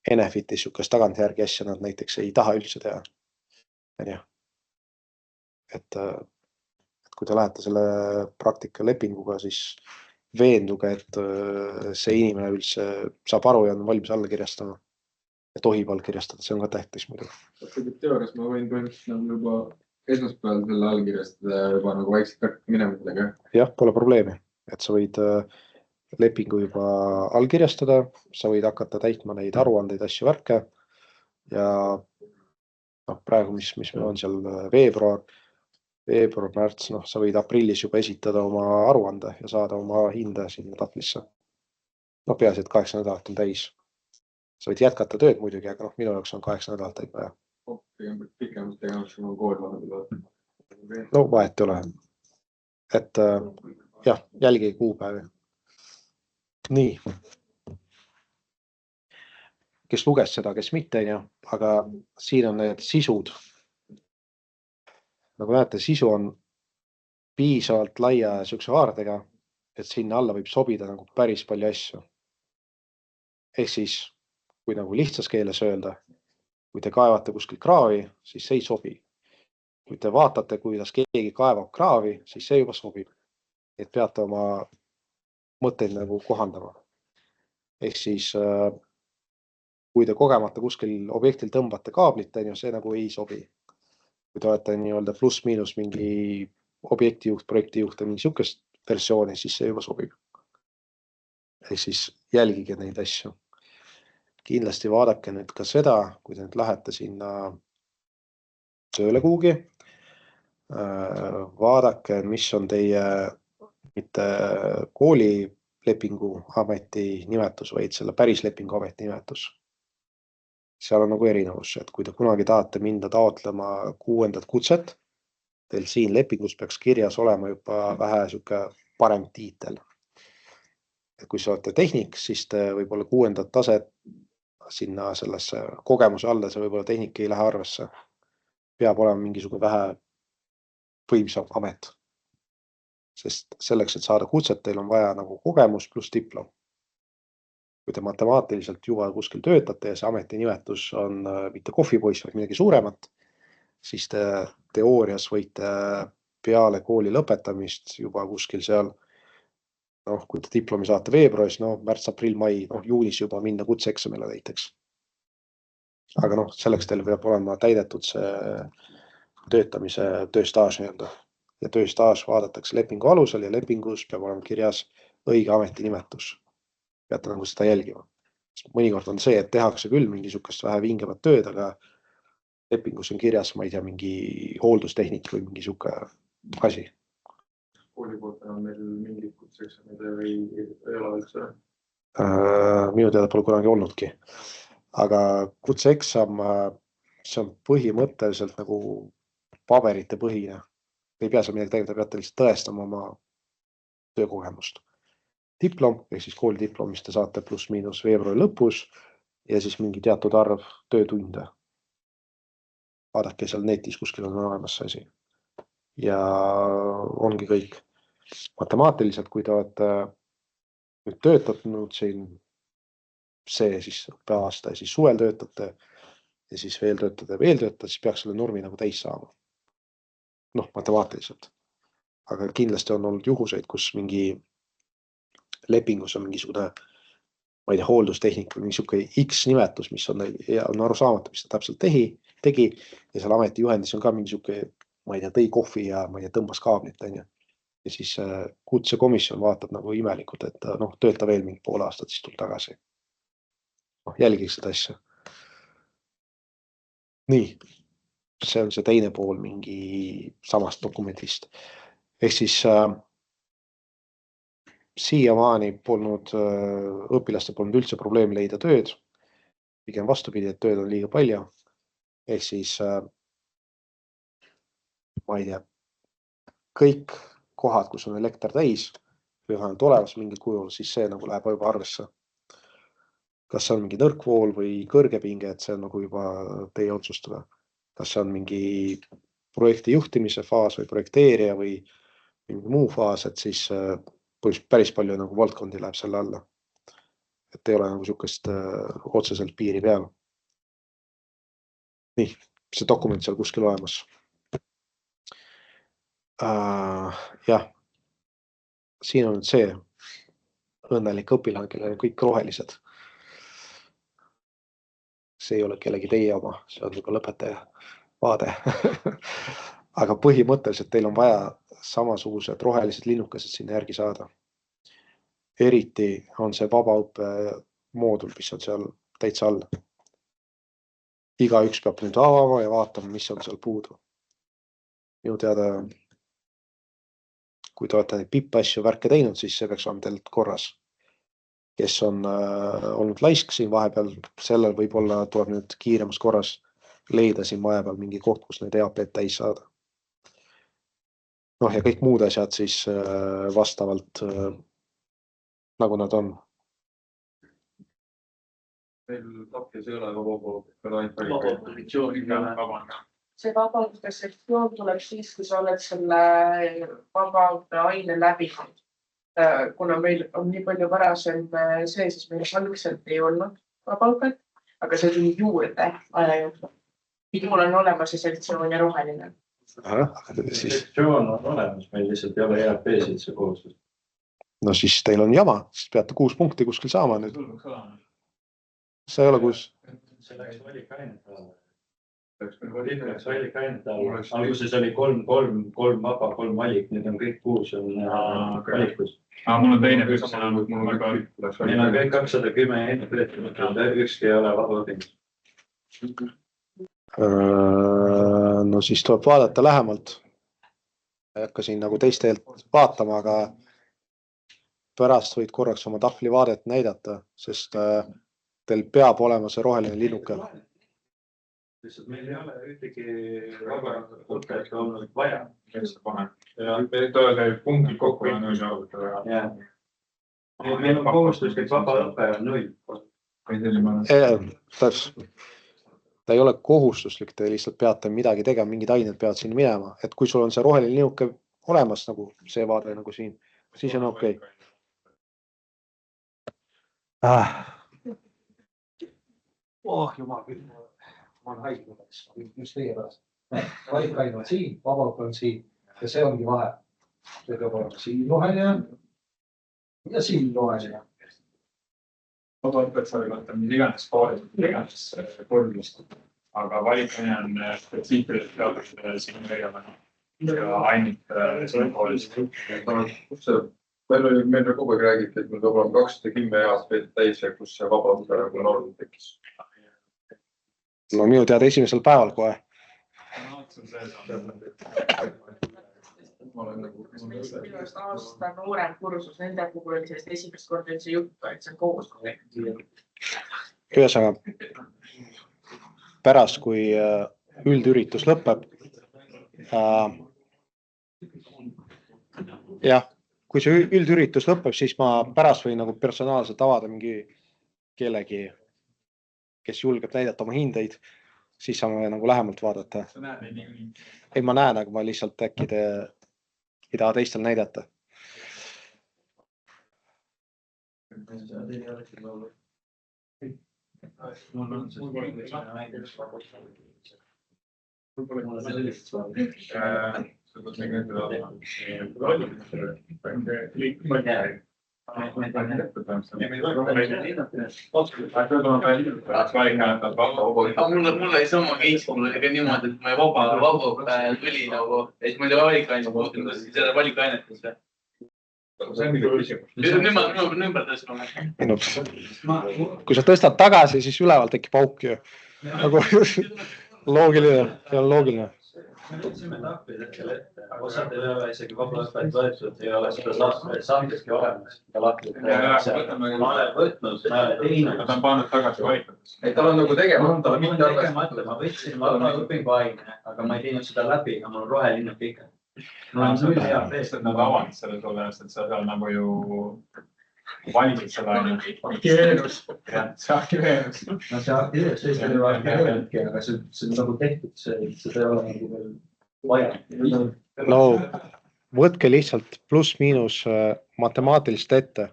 Enefitis sihukest tagant järgi asja nad näiteks ei taha üldse teha. Et kui te lähete selle praktika lepinguga, siis veenduge, et see inimene üldse saab aru ja on valmis alla kirjastama. Ja tohib allkirjastada, see on ka tähtis muidu. Teoorias ma võin põhimõtteliselt juba esmaspäeval selle allkirjastada ja juba nagu vaikselt praktika minema sellega. Jah, pole probleemi, et sa võid lepingu juba allkirjastada, sa võid hakata täitma neid aruandeid, asju, värke ja praegu, mis meil on seal veebruar, märts, sa võid aprillis juba esitada oma aruande ja saada oma hinde sinna tatlisse. Peaasi, et 8 nädalat on täis. Sa võid jätkata tööd muidugi, aga minu jaoks on 8 nädalat täit vaja. Pikemalt tegevust on kood vahepeal. No vahet ei ole. Et jah, jälgige kuupäevi. Nii. Kes luges seda, kes mitte, aga siin on need sisud. Nagu näete, sisu on piisavalt laia sihukese haardega, et sinna alla võib sobida nagu päris palju asju. Ehk siis, kui nagu lihtsas keeles öelda, kui te kaevate kuskil kraavi, siis see ei sobi. Kui te vaatate, kuidas keegi kaevab kraavi, siis see juba sobib. Et peate oma mõtteid nagu kohandama. Ehk siis, kui te kogemata kuskil objektil tõmbate kaablit, see nagu ei sobi. Kui te olete nii-öelda pluss-miinus mingi objektijuht, projektijuht ja mingi sihukest versiooni, siis see juba sobib. Ehk siis jälgige neid asju. Kindlasti vaadake nüüd ka seda, kui te nüüd lähete sinna tööle kuhugi. Vaadake, mis on teie mitte koolilepingu ameti nimetus, vaid selle päris lepingu ameti nimetus. seal on nagu erinevus, et kui te kunagi tahate minna taotlema 6. kutset, teil siin lepingus peaks kirjas olema juba vähe sihuke parem tiitel. Et kui sa olete tehnik, siis te võib-olla 6. taset sinna sellesse kogemuse alla, see võib-olla tehnik ei lähe arvesse. Peab olema mingisugune vähe võimsam amet. Sest selleks, et saada kutset, teil on vaja nagu kogemus pluss diplom. Kui te matemaatiliselt juba kuskil töötate ja see ametinimetus on mitte kohvipoiss, vaid midagi suuremat, siis te teoorias võite peale kooli lõpetamist juba kuskil seal, kui te diplomi saate veebruaris, märts, aprill, mai, juulis juba minna kutseeksamile näiteks. Aga selleks teil peab olema täidetud see töötamise tööstaaž nii-öelda. Ja tööstaaž vaadatakse lepingu alusel ja lepingus peab olema kirjas õige ametinimetus. Peate nagu seda jälgima. Mõnikord on see, et tehakse küll mingisugust vähe vingevat tööd, aga lepingus on kirjas, ma ei tea, mingi hooldustehnik või mingi sihuke asi. Kooli poolt on meil mingid kutseeksamid või ei ole üldse? Minu teada pole kunagi olnudki. Aga kutseeksam, see on põhimõtteliselt nagu paberite põhine. Ei pea seal midagi tegema, te peate lihtsalt tõestama oma töökogemust. Diplom, ehk siis koolidiplom, mis te saate pluss miinus veebruari lõpus ja siis mingi teatud arv töötunde. Vaadake seal netis, kuskil on olemas see asi. Ja ongi kõik. Matemaatiliselt, kui te olete nüüd töötanud siin see siis õppeaasta ja siis suvel töötate ja siis veel töötate, siis peaks selle normi nagu täis saama. Matemaatiliselt. Aga kindlasti on olnud juhuseid, kus mingi lepingus on mingisugune, ma ei tea, hooldustehnik või mingisugune X nimetus, mis on aru saamata, mis ta täpselt tegi ja seal ametijuhendis on ka mingisugune, ma ei tea, tõi kohvi ja ma ei tea, tõmbas kaablit. Ja siis kutsekomisjon vaatab nagu imelikult, et tööta veel mingi pool aastat, siis tuleb tagasi. Jälgiks seda asja. Nii, see on see teine pool mingi samast dokumendist. Ehk siis siiamaani polnud õpilastel polnud üldse probleemi leida tööd. Pigem vastupidi, et tööd on liiga palju. Ehk siis, ma ei tea, kõik kohad, kus on elekter täis või vähemalt olemas mingil kujul, siis see nagu läheb juba arvesse. Kas see on mingi nõrkvool või kõrgepinge, et see on nagu juba teie otsustada. Kas see on mingi projekti juhtimise faas või projekteerija või mingi muu faas, et siis päris palju nagu valdkondi läheb selle alla. Et ei ole nagu sihukest otseselt piiri peal. Nii, see dokument seal kuskil olemas. Jah, siin on see õnnelik õpilane, kellel on kõik rohelised. See ei ole kellegi teie oma, see on juba lõpetaja vaade. Aga põhimõtteliselt teil on vaja samasugused rohelised linnukesed sinna järgi saada. Eriti on see vabaõppe moodul, mis on seal täitsa all. Igaüks peab nüüd avama ja vaatama, mis on seal puudu. Minu teada, kui te olete neid PIP-asju värke teinud, siis see peaks olema teil korras. Kes on olnud laisk siin vahepeal, sellel võib-olla tuleb nüüd kiiremas korras leida siin vahepeal mingi koht, kus need EAP-d täis saada. Ja kõik muud asjad siis vastavalt nagu nad on. Meil tapjas ei ole See vabaõppe sektsioon tuleb siis, kui sa oled selle vabaõppe aine läbi. Kuna meil on nii palju varasem see, siis meil algselt ei olnud vabaõpet, aga see tuli juurde aja jooksul. Mul on olemas see sektsioon ja roheline. Sektsioon on olemas, meil lihtsalt ei ole EAP-sid see kohustus. No siis teil on jama, siis peate 6 punkti kuskil saama nüüd. See ei ole kus. See läks valikainete alla. Läks valikainete alla. Alguses oli 3 vaba, 3 valik, nüüd on kõik 6 on valikus. Mul on teine püks. Meil on kõik 210 ükski ei ole vaba õping. No siis tuleb vaadata lähemalt. Ei hakka siin nagu teistelt vaatama, aga pärast võid korraks oma tahvli vaadet näidata, sest teil peab olema see roheline linnuke. lihtsalt meil ei ole ühtegi vabaõpetajat olnud vaja. Meil tuleb punktid kokku ja nõus jaotada. Meil on kohustuslik vabaõpe on 0. Ta ei ole kohustuslik, te lihtsalt peate midagi tegema, mingid ained peavad sinna minema, et kui sul on see roheline niuke olemas nagu see vaade nagu siin, siis on okei. Jumal küll, ma olen haigla just teie pärast. Valikaine on siin, vabaõpe on siin ja see ongi vahe. See peab olema siin roheline ja siin roheline. Vabaõpet saab võtta mis iganes koolis, iganes koolist, aga valikaine on spetsiifiliselt teadnud siin erialana ja ainult siin koolis. Meil kogu aeg räägiti, et meil tuleb 210 aastat täis ja kus see vabaõpe norm tekkis. No minu teada esimesel päeval kohe. Minu aasta noorem kursus, nende puhul oli sellest esimest korda üldse juttu, et see on koos. Ühesõnaga, pärast kui üldüritus lõpeb, kui see üldüritus lõpeb, siis ma pärast võin nagu personaalselt avada mingi kellegi, kes julgeb näidata oma hindeid, siis saame nagu lähemalt vaadata. Ei, ma näen, aga ma lihtsalt äkki ei taha teistel näidata. Mul oli sama case, mul oli ka niimoodi, et ma vabaõppe tuli nagu, et ma ei ole valikaine puutunud, siis seda valikainetesse. Nüüd ma ümber tõstma. Kui sa tõstad tagasi, siis üleval tekib auk ju. Loogiline, see on loogiline. Me võtsime tappid hetkel ette, osad ei ole isegi vabaõpet võetud, ei ole seda sahteski olemas. Ma olen võtnud, ma olen teinud. Ta on pannud tagasi valikates. Ei, tal on nagu tegemata. Ma võtsin vabaõpingu aine, aga ma ei teinud seda läbi, aga mul on roheline kõik. Nad avanud selle sulle, et sa seal nagu ju valisid seda Aktiveerus. See aktiveerus. No see aktiveerus, see ei ole aktiveerinudki, aga see on nagu tehtud, seda ei ole nagu veel vaja. No võtke lihtsalt pluss-miinus matemaatilist ette.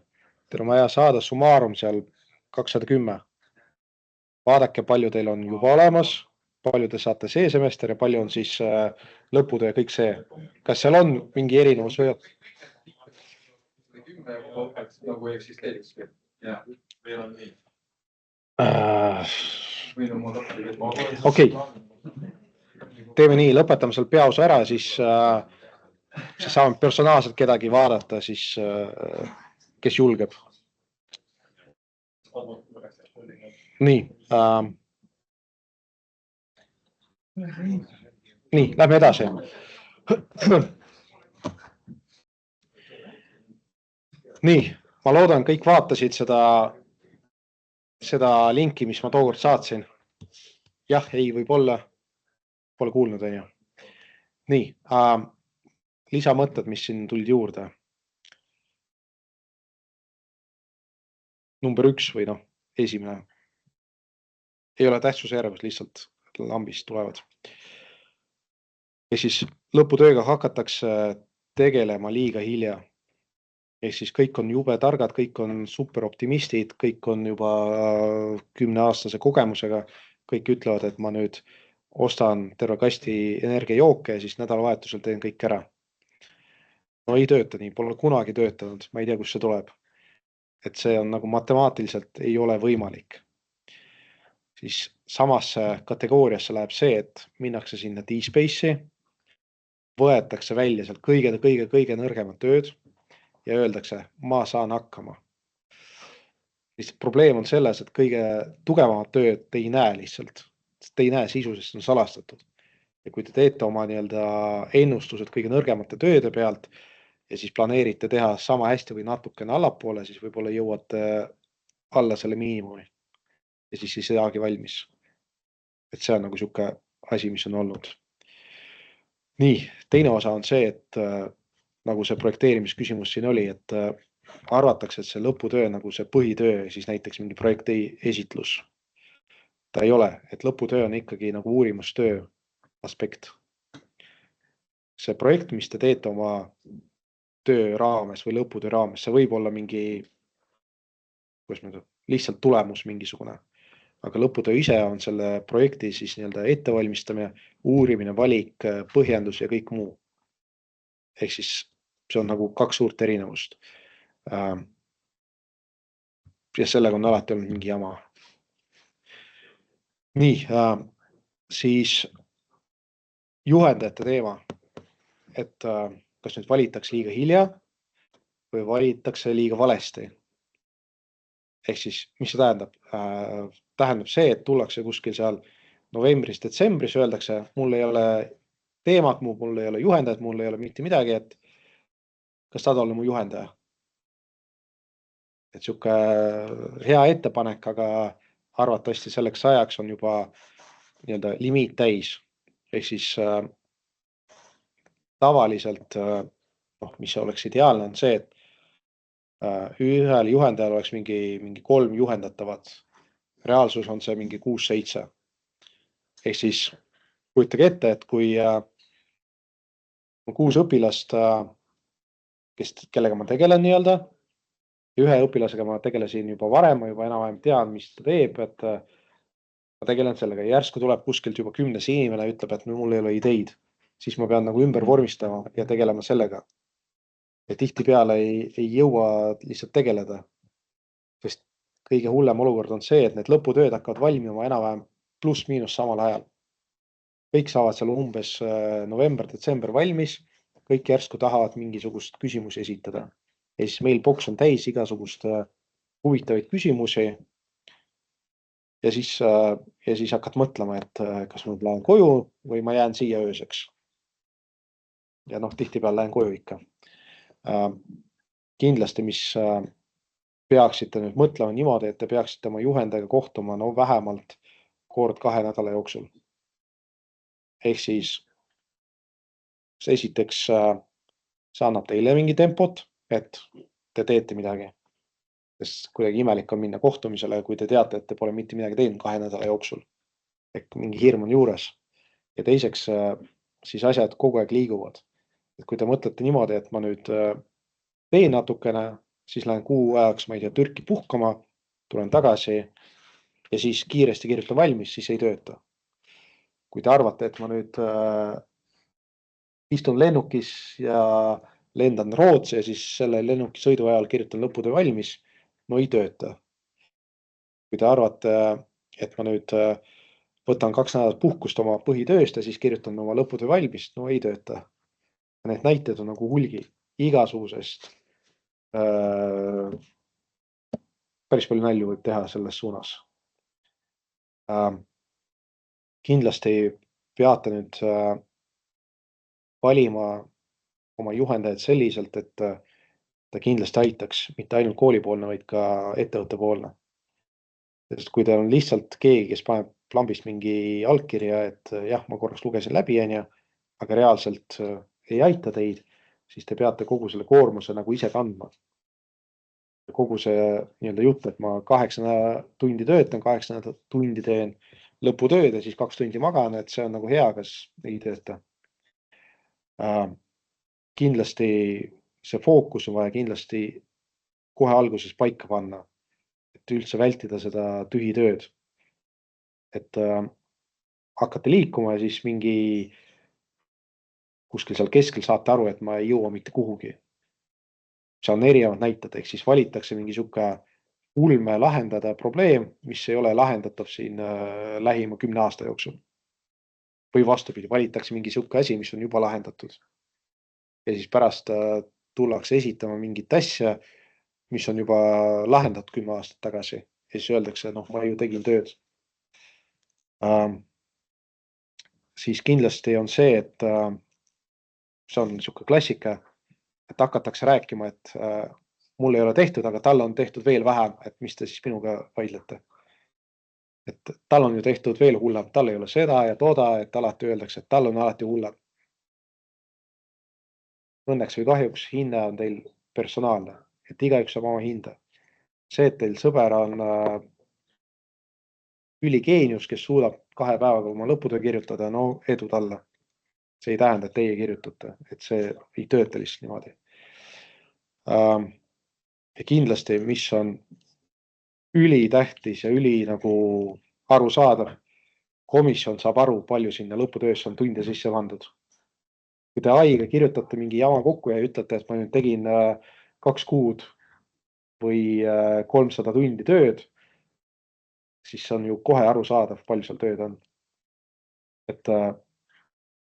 Teil on vaja saada summaarum seal 210. Vaadake, palju teil on juba olemas, palju te saate see semester ja palju on siis lõputöö ja kõik see. Kas seal on mingi erinevus või? 10 nagu eksisteeriks. Jah, meil on nii. Okei. Teeme nii, lõpetame seal peaosa ära, siis saame personaalselt kedagi vaadata, siis kes julgeb. Nii. Nii, lähme edasi. Nii, ma loodan, kõik vaatasid seda linki, mis ma tookord saatsin. Jah, ei, võib-olla pole kuulnud, on ju. Nii, lisamõtted, mis siin tulid juurde. Number 1 või esimene. Ei ole tähtsuse järjevus, lihtsalt lambist tulevad. Ja siis lõputööga hakatakse tegelema liiga hilja. Ehk siis kõik on jube targad, kõik on superoptimistid, kõik on juba 10-aastase kogemusega. Kõik ütlevad, et ma nüüd ostan terve kasti energiajooke ja siis nädalavahetusel teen kõik ära. No ei tööta nii, pole kunagi töötanud, ma ei tea, kus see tuleb. Et see on nagu matemaatiliselt ei ole võimalik. Siis samasse kategooriasse läheb see, et minnakse sinna D-Space'i, võetakse välja sealt kõige nõrgemad tööd ja öeldakse, ma saan hakkama. Lihtsalt probleem on selles, et kõige tugevamad tööd te ei näe lihtsalt. Te ei näe sisu, sest on salastatud. Ja kui te teete oma ennustused kõige nõrgemate tööde pealt ja siis planeerite teha sama hästi või natukene allapoole, siis võib-olla jõuate alla selle miinimumi. Ja siis ei saagi valmis. et see on nagu sihuke asi, mis on olnud. Nii, teine osa on see, et nagu see projekteerimisküsimus siin oli, et arvatakse, et see lõputöö nagu see põhitöö, siis näiteks mingi projekti esitlus. Ta ei ole, et lõputöö on ikkagi nagu uurimustöö aspekt. See projekt, mis te teete oma töö raames või lõputöö raames, see võib olla mingi, lihtsalt tulemus mingisugune. Aga lõputöö ise on selle projekti siis nii-öelda ettevalmistamine, uurimine, valik, põhjendus ja kõik muu. Ehk siis see on nagu 2 suurt erinevust. Ja sellega on alati olnud mingi jama. Nii, siis juhendajate teema, et kas nüüd valitakse liiga hilja või valitakse liiga valesti. Ehk siis, mis see tähendab? Tähendab see, et tullakse kuskil seal novembris, detsembris, öeldakse, mul ei ole teemat, mul ei ole juhendajat, mul ei ole mitte midagi, et kas saad olla mu juhendaja? Et sihuke hea ettepanek, aga arvatavasti selleks ajaks on juba nii-öelda limiit täis. Ehk siis tavaliselt, mis oleks ideaalne, on see, et ühel juhendajal oleks mingi 3 juhendatavat. Reaalsus on see mingi 6-7. Ehk siis kujutage ette, et kui on 6 õpilast, kellega ma tegelen nii-öelda, ühe õpilasega ma tegelesin juba varem, ma juba enam-vähem tean, mis ta teeb, et ma tegelen sellega. Järsku tuleb kuskilt juba 10. inimene ja ütleb, et mul ei ole ideid. Siis ma pean nagu ümber vormistama ja tegelema sellega. Ja tihtipeale ei jõua lihtsalt tegeleda. Sest kõige hullem olukord on see, et need lõputööd hakkavad valmima enam-vähem pluss-miinus samal ajal. Kõik saavad seal umbes november-detsember valmis, kõik järsku tahavad mingisugust küsimusi esitada. Ja siis meil boks on täis igasugust huvitavaid küsimusi. Ja siis hakkad mõtlema, et kas ma lähen koju või ma jään siia ööseks. Ja tihtipeale lähen koju ikka. Kindlasti, mis peaksite nüüd mõtlema niimoodi, et te peaksite oma juhendajaga kohtuma vähemalt kord 2 nädala jooksul. Ehk siis esiteks see annab teile mingi tempot, et te teete midagi. Sest kuidagi imelik on minna kohtumisele, kui te teate, et te pole mitte midagi teinud 2 nädala jooksul. Ehk mingi hirm on juures. Ja teiseks siis asjad kogu aeg liiguvad. Et kui te mõtlete niimoodi, et ma nüüd teen natukene, siis lähen kuu ajaks, ma ei tea, Türki puhkama, tulen tagasi ja siis kiiresti kirjutan valmis, siis ei tööta. Kui te arvate, et ma nüüd istun lennukis ja lendan Rootsi ja siis selle lennuki sõidu ajal kirjutan lõputöö valmis, no ei tööta. Kui te arvate, et ma nüüd võtan 2 nädalat puhkust oma põhitööst ja siis kirjutan oma lõputöö valmis, no ei tööta. Need näited on nagu hulgi igasugusest. Päris palju nalju võib teha selles suunas. Kindlasti peate nüüd valima oma juhendajad selliselt, et ta kindlasti aitaks mitte ainult koolipoolne, vaid ka ettevõttepoolne. Sest kui teil on lihtsalt keegi, kes paneb plambist mingi allkirja, et jah, ma korraks lugesin läbi, aga reaalselt ei aita teid, siis te peate kogu selle koormuse nagu ise kandma. Kogu see nii-öelda jutt, et ma 8 tundi töötan, 8 tundi teen lõputööd ja siis 2 tundi magan, et see on nagu hea, kas ei tööta. Kindlasti see fookus on vaja kindlasti kohe alguses paika panna, et üldse vältida seda tühitööd. Et hakkate liikuma ja siis mingi kuskil seal keskel saate aru, et ma ei jõua mitte kuhugi. See on erinevad näited, ehk siis valitakse mingi sihuke ulme lahendada probleem, mis ei ole lahendatav siin lähima 10 aasta jooksul. Või vastupidi, valitakse mingi sihuke asi, mis on juba lahendatud. Ja siis pärast tullakse esitama mingit asja, mis on juba lahendatud 10 aastat tagasi. Ja siis öeldakse, ma ju tegin tööd. Siis kindlasti on see, et see on sihuke klassika, et hakatakse rääkima, et mul ei ole tehtud, aga talle on tehtud veel vähem, et mis te siis minuga vaidlete. et tal on ju tehtud veel hullem, tal ei ole seda ja toda, et alati öeldakse, et tal on alati hullem. Õnneks või kahjuks hinne on teil personaalne, et igaüks saab oma hinda. See, et teil sõber on üligeenius, kes suudab 2 päevaga oma lõputöö kirjutada, no edu talle. See ei tähenda, et teie kirjutate, et see ei tööta lihtsalt niimoodi. Ja kindlasti, mis on ülitähtis ja nagu arusaadav, komisjon saab aru, palju sinna lõputöösse on tunde sisse pandud. Kui te AI-ga kirjutate mingi jama kokku ja ütlete, et ma nüüd tegin 2 kuud või 300 tundi tööd, siis see on ju kohe arusaadav, palju seal tööd on. Et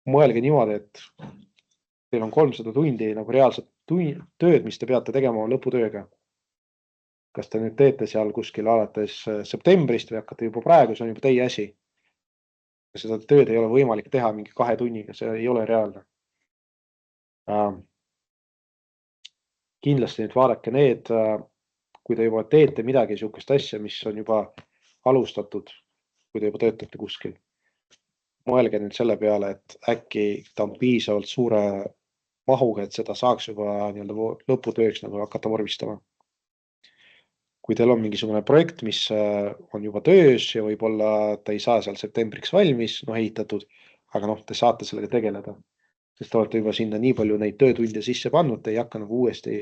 mõelge niimoodi, et teil on 300 tundi nagu reaalset tööd, mis te peate tegema lõputööga. Kas te nüüd teete seal kuskil alates septembrist või hakkate juba praegu, see on juba teie asi. Seda tööd ei ole võimalik teha mingi 2 tunniga, see ei ole reaalne. Kindlasti nüüd vaadake need, kui te juba teete midagi niisugust asja, mis on juba alustatud, kui te juba töötate kuskil. Mõelge nüüd selle peale, et äkki ta on piisavalt suure mahuga, et seda saaks juba lõputööks nagu hakata vormistama. Kui teil on mingisugune projekt, mis on juba töös ja võib-olla ta ei saa seal septembriks valmis, ehitatud, aga te saate sellega tegeleda. Sest te olete juba sinna nii palju neid töötunde sisse pannud, te ei hakka nagu uuesti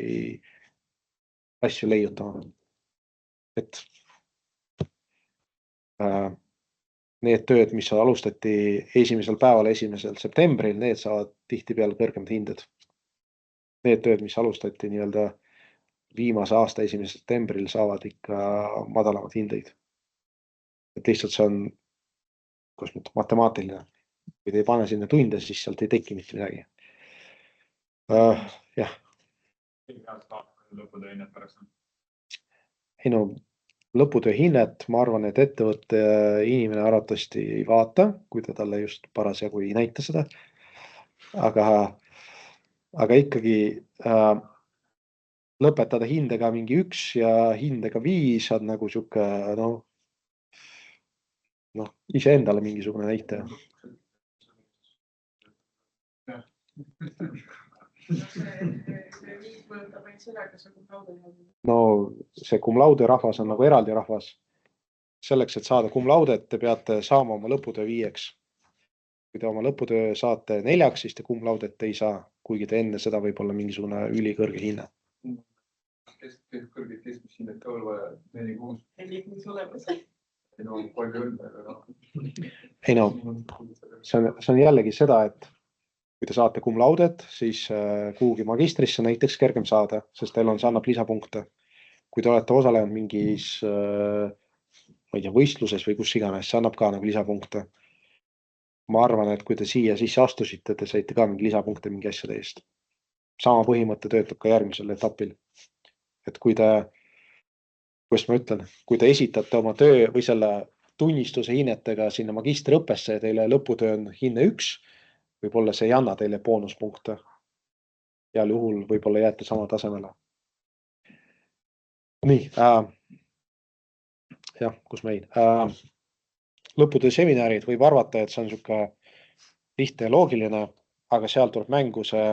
asju leiutama. Et need tööd, mis alustati esimesel päeval, 1. septembril, need saavad tihtipeale kõrgemad hinded. Need tööd, mis alustati viimase aasta 1. septembril, saavad ikka madalamad hindeid. Et lihtsalt see on matemaatiline. Kui te ei pane sinna tunde, siis sealt ei teki mitte midagi. Jah. Ei no, lõputöö hinnet, ma arvan, et ettevõtte inimene arvatavasti ei vaata, kui ta talle just parasjagu ei näita seda. Aga ikkagi lõpetada hindega mingi 1 ja hindega 5 on nagu siuke, iseendale mingisugune näitaja. No see cum laude rahvas on nagu eraldi rahvas. Selleks, et saada cum laudet, te peate saama oma lõputöö 5. Kui te oma lõputöö saate 4, siis te cum laudet ei saa, kuigi te enne seda võib olla mingisugune ülikõrge hinne. Kõrged keskmist hinnet ka veel vaja, 4-6. 4-6 olemas. Ei no, see on jällegi seda, et kui te saate cum laudet, siis kuhugi magistrisse näiteks kergem saada, sest teil see annab lisapunkte. Kui te olete osalenud mingis võistluses või kus iganes, see annab ka nagu lisapunkte. Ma arvan, et kui te siia sisse astusite, te saite ka mingi lisapunkte mingi asjade eest. Sama põhimõte töötab ka järgmisel etapil. Et kui te esitate oma töö või selle tunnistuse hinnetega sinna magistriõppesse ja teile lõputöö on hinne 1, võib-olla see ei anna teile boonuspunkte. Heal juhul võib-olla jääte sama tasemele. Nii, kus meil? Lõputöö seminarid võib arvata, et see on siuke lihtne ja loogiline, aga seal tuleb mängu see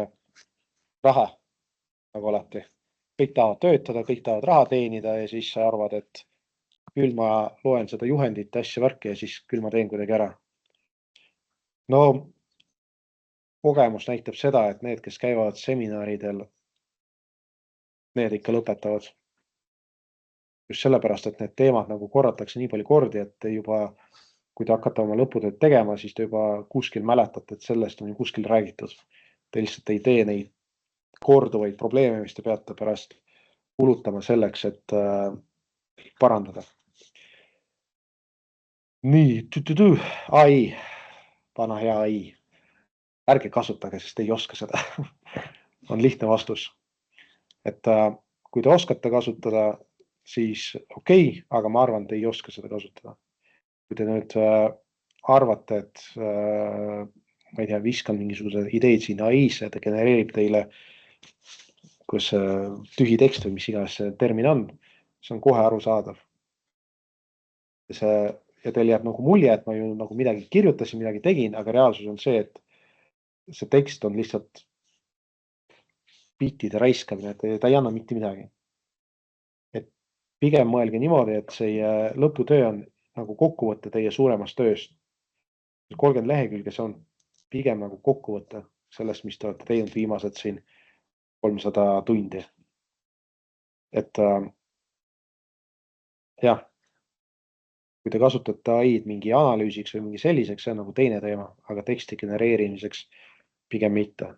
raha, nagu alati. Kõik tahavad töötada, kõik tahavad raha teenida ja siis sa arvad, et küll ma loen seda juhendit, asja värki ja siis küll ma teen kuidagi ära. No, kogemus näitab seda, et need, kes käivad seminaridel, need ikka lõpetavad. Just sellepärast, et need teemad nagu korratakse nii palju kordi, et juba, kui te hakkate oma lõputööd tegema, siis te juba kuskil mäletate, et sellest on ju kuskil räägitud. Te lihtsalt ei tee neid korduvaid probleeme, mis te peate pärast kulutama selleks, et parandada. Nii, AI, vana hea AI. Ärge kasutage, sest ei oska seda. On lihtne vastus. Et kui te oskate kasutada, siis okei, aga ma arvan, et ei oska seda kasutada. Kui te nüüd arvate, et ma ei tea, viskan mingisuguse ideid siin AI-sse, ta genereerib teile kus tühi tekst või mis iganes see termin on, see on kohe arusaadav. ja teil jääb nagu mulje, et ma ju nagu midagi kirjutasin, midagi tegin, aga reaalsus on see, et see tekst on lihtsalt bittide raiskamine, et ta ei anna mitte midagi. Et pigem mõelge niimoodi, et see lõputöö on nagu kokkuvõte teie suuremast tööst. 30 lehekülge, see on pigem nagu kokkuvõte sellest, mis te olete teinud viimased siin 300 tundi. Et jah, kui te kasutate AI-d mingi analüüsiks või mingi selliseks, see on nagu teine teema, aga teksti genereerimiseks pigem mitte.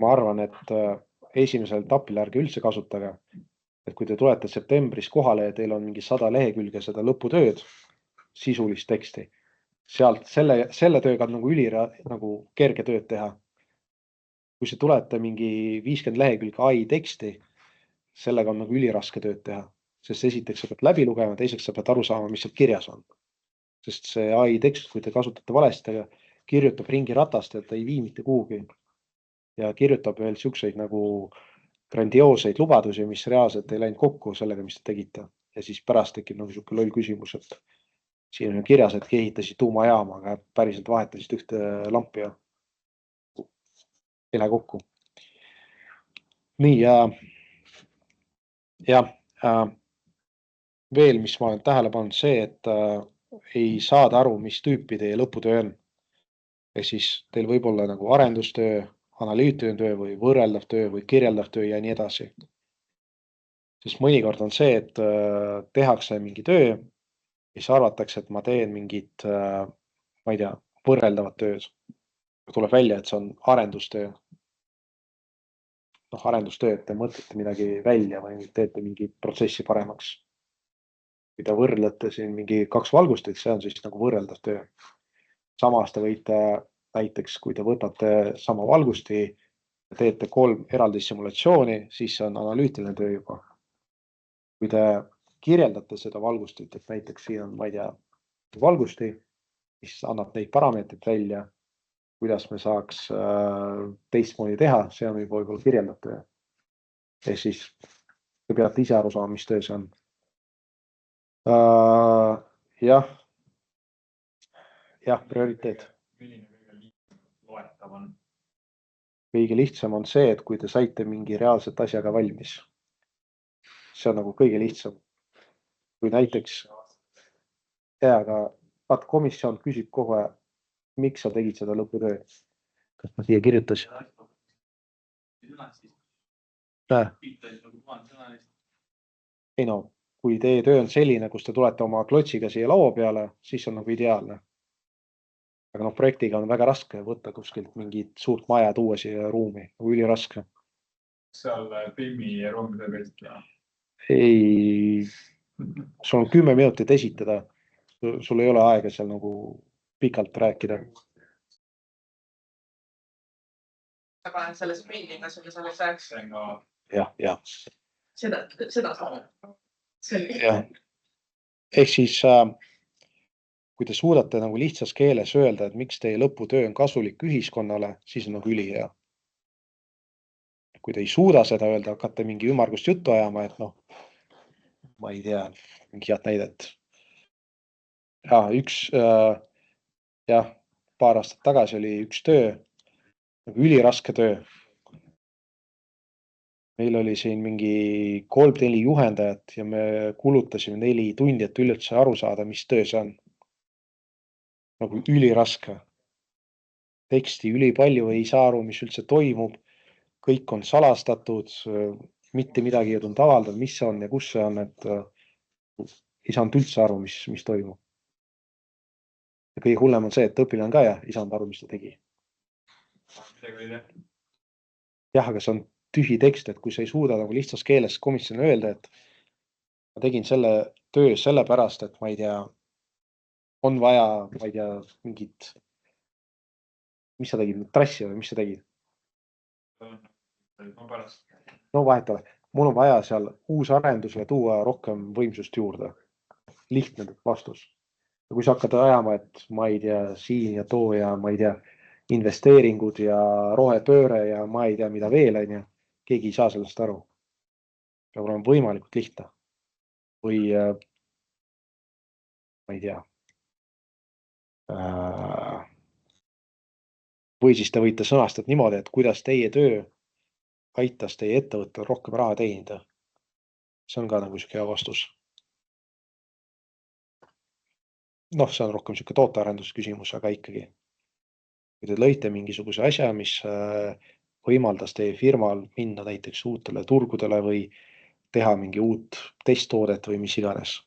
Ma arvan, et esimesel etapil ärge üldse kasutage, et kui te tulete septembris kohale ja teil on mingi 100 lehekülge seda lõputööd, sisulist teksti, sealt selle tööga on nagu kerge tööd teha. Kui see tulete mingi 50 lehekülge AI teksti, sellega on nagu üliraske tööd teha, sest esiteks sa pead läbi lugema, teiseks sa pead aru saama, mis seal kirjas on. Sest see AI tekst, kui te kasutate valesti, kirjutab ringi ratast ja ta ei vii mitte kuhugi. Ja kirjutab veel siukseid nagu grandiooseid lubadusi, mis reaalselt ei läinud kokku sellega, mis te tegite. Ja siis pärast tekib nagu siuke loll küsimus, et siin on kirjas, et ehitasid tuumajaama, aga päriselt vahetasid ühte lampi ja ei lähe kokku. Nii, ja veel, mis ma olen tähele pannud, see, et ei saada aru, mis tüüpi teie lõputöö on. Ja siis teil võib olla nagu arendustöö, analüütiline töö või võrreldav töö või kirjeldav töö ja nii edasi. Sest mõnikord on see, et tehakse mingi töö, siis arvatakse, et ma teen mingit, ma ei tea, võrreldavat tööd. Tuleb välja, et see on arendustöö. Arendustöö, et te mõtlete midagi välja või teete mingi protsessi paremaks. Kui te võrdlete siin mingi 2 valgustit, see on siis nagu võrreldav töö. Samas te võite näiteks, kui te võtate sama valgusti ja teete 3 eraldi simulatsiooni, siis see on analüütiline töö juba. Kui te kirjeldate seda valgustit, et näiteks siin on, ma ei tea, valgusti, siis annab neid parameetrid välja, kuidas me saaks teistmoodi teha, see on võib-olla kirjeldav töö. Ja siis te peate ise aru saama, mis töö see on. Jah, prioriteet. Kõige lihtsam on see, et kui te saite mingi reaalset asjaga valmis. See on nagu kõige lihtsam. Kui näiteks, aga komisjon küsib kogu aeg, miks sa tegid seda lõputöö? Kas ma siia kirjutasin? Ei no, kui teie töö on selline, kus te tulete oma klotsiga siia laua peale, siis on nagu ideaalne. Aga projektiga on väga raske võtta kuskilt mingit suurt maja tuua siia ruumi, nagu üliraske. Seal filmi ruumide pealt? Ei, sul on 10 minutit esitada. Sul ei ole aega seal nagu pikalt rääkida. Sa paned selle sprindiga selle sääks. Jah. Seda saab. Jah. Ehk siis kui te suudate nagu lihtsas keeles öelda, et miks teie lõputöö on kasulik ühiskonnale, siis on nagu ülihea. Kui te ei suuda seda öelda, hakkate mingi ümmargust juttu ajama, et ma ei tea, mingi head näidet. Paar aastat tagasi oli üks töö, nagu üliraske töö. Meil oli siin mingi 3-4 juhendajat ja me kulutasime 4 tundi, et üldse aru saada, mis töö see on. Nagu üliraske. Teksti ülipalju ei saa aru, mis üldse toimub. Kõik on salastatud, mitte midagi ei tulnud avaldada, mis see on ja kus see on, et ei saanud üldse aru, mis toimub. Ja kõige hullem on see, et õpilane ka ei saanud aru, mis ta tegi. Jah, aga see on tühi tekst, et kui sa ei suuda nagu lihtsas keeles komisjoni öelda, et ma tegin selle töö sellepärast, et ma ei tea, on vaja, ma ei tea, mingit, mis sa tegid, trassi või mis sa tegid? No vahet ole. Mul on vaja seal uus arendus ja tuua rohkem võimsust juurde. Lihtne vastus. Ja kui sa hakkad ajama, et ma ei tea, siin ja too ja ma ei tea, investeeringud ja rohepööre ja ma ei tea, mida veel on ja keegi ei saa sellest aru. peab olema võimalikult lihtne või ma ei tea. Või siis te võite sõnastada niimoodi, et kuidas teie töö aitas teie ettevõttel rohkem raha teenida. See on ka nagu siuke hea vastus. Noh, see on rohkem siuke tootearenduse küsimus, aga ikkagi. Kui te lõite mingisuguse asja, mis võimaldas teie firmal minna näiteks uutele turgudele või teha mingi uut testtoodet või mis iganes.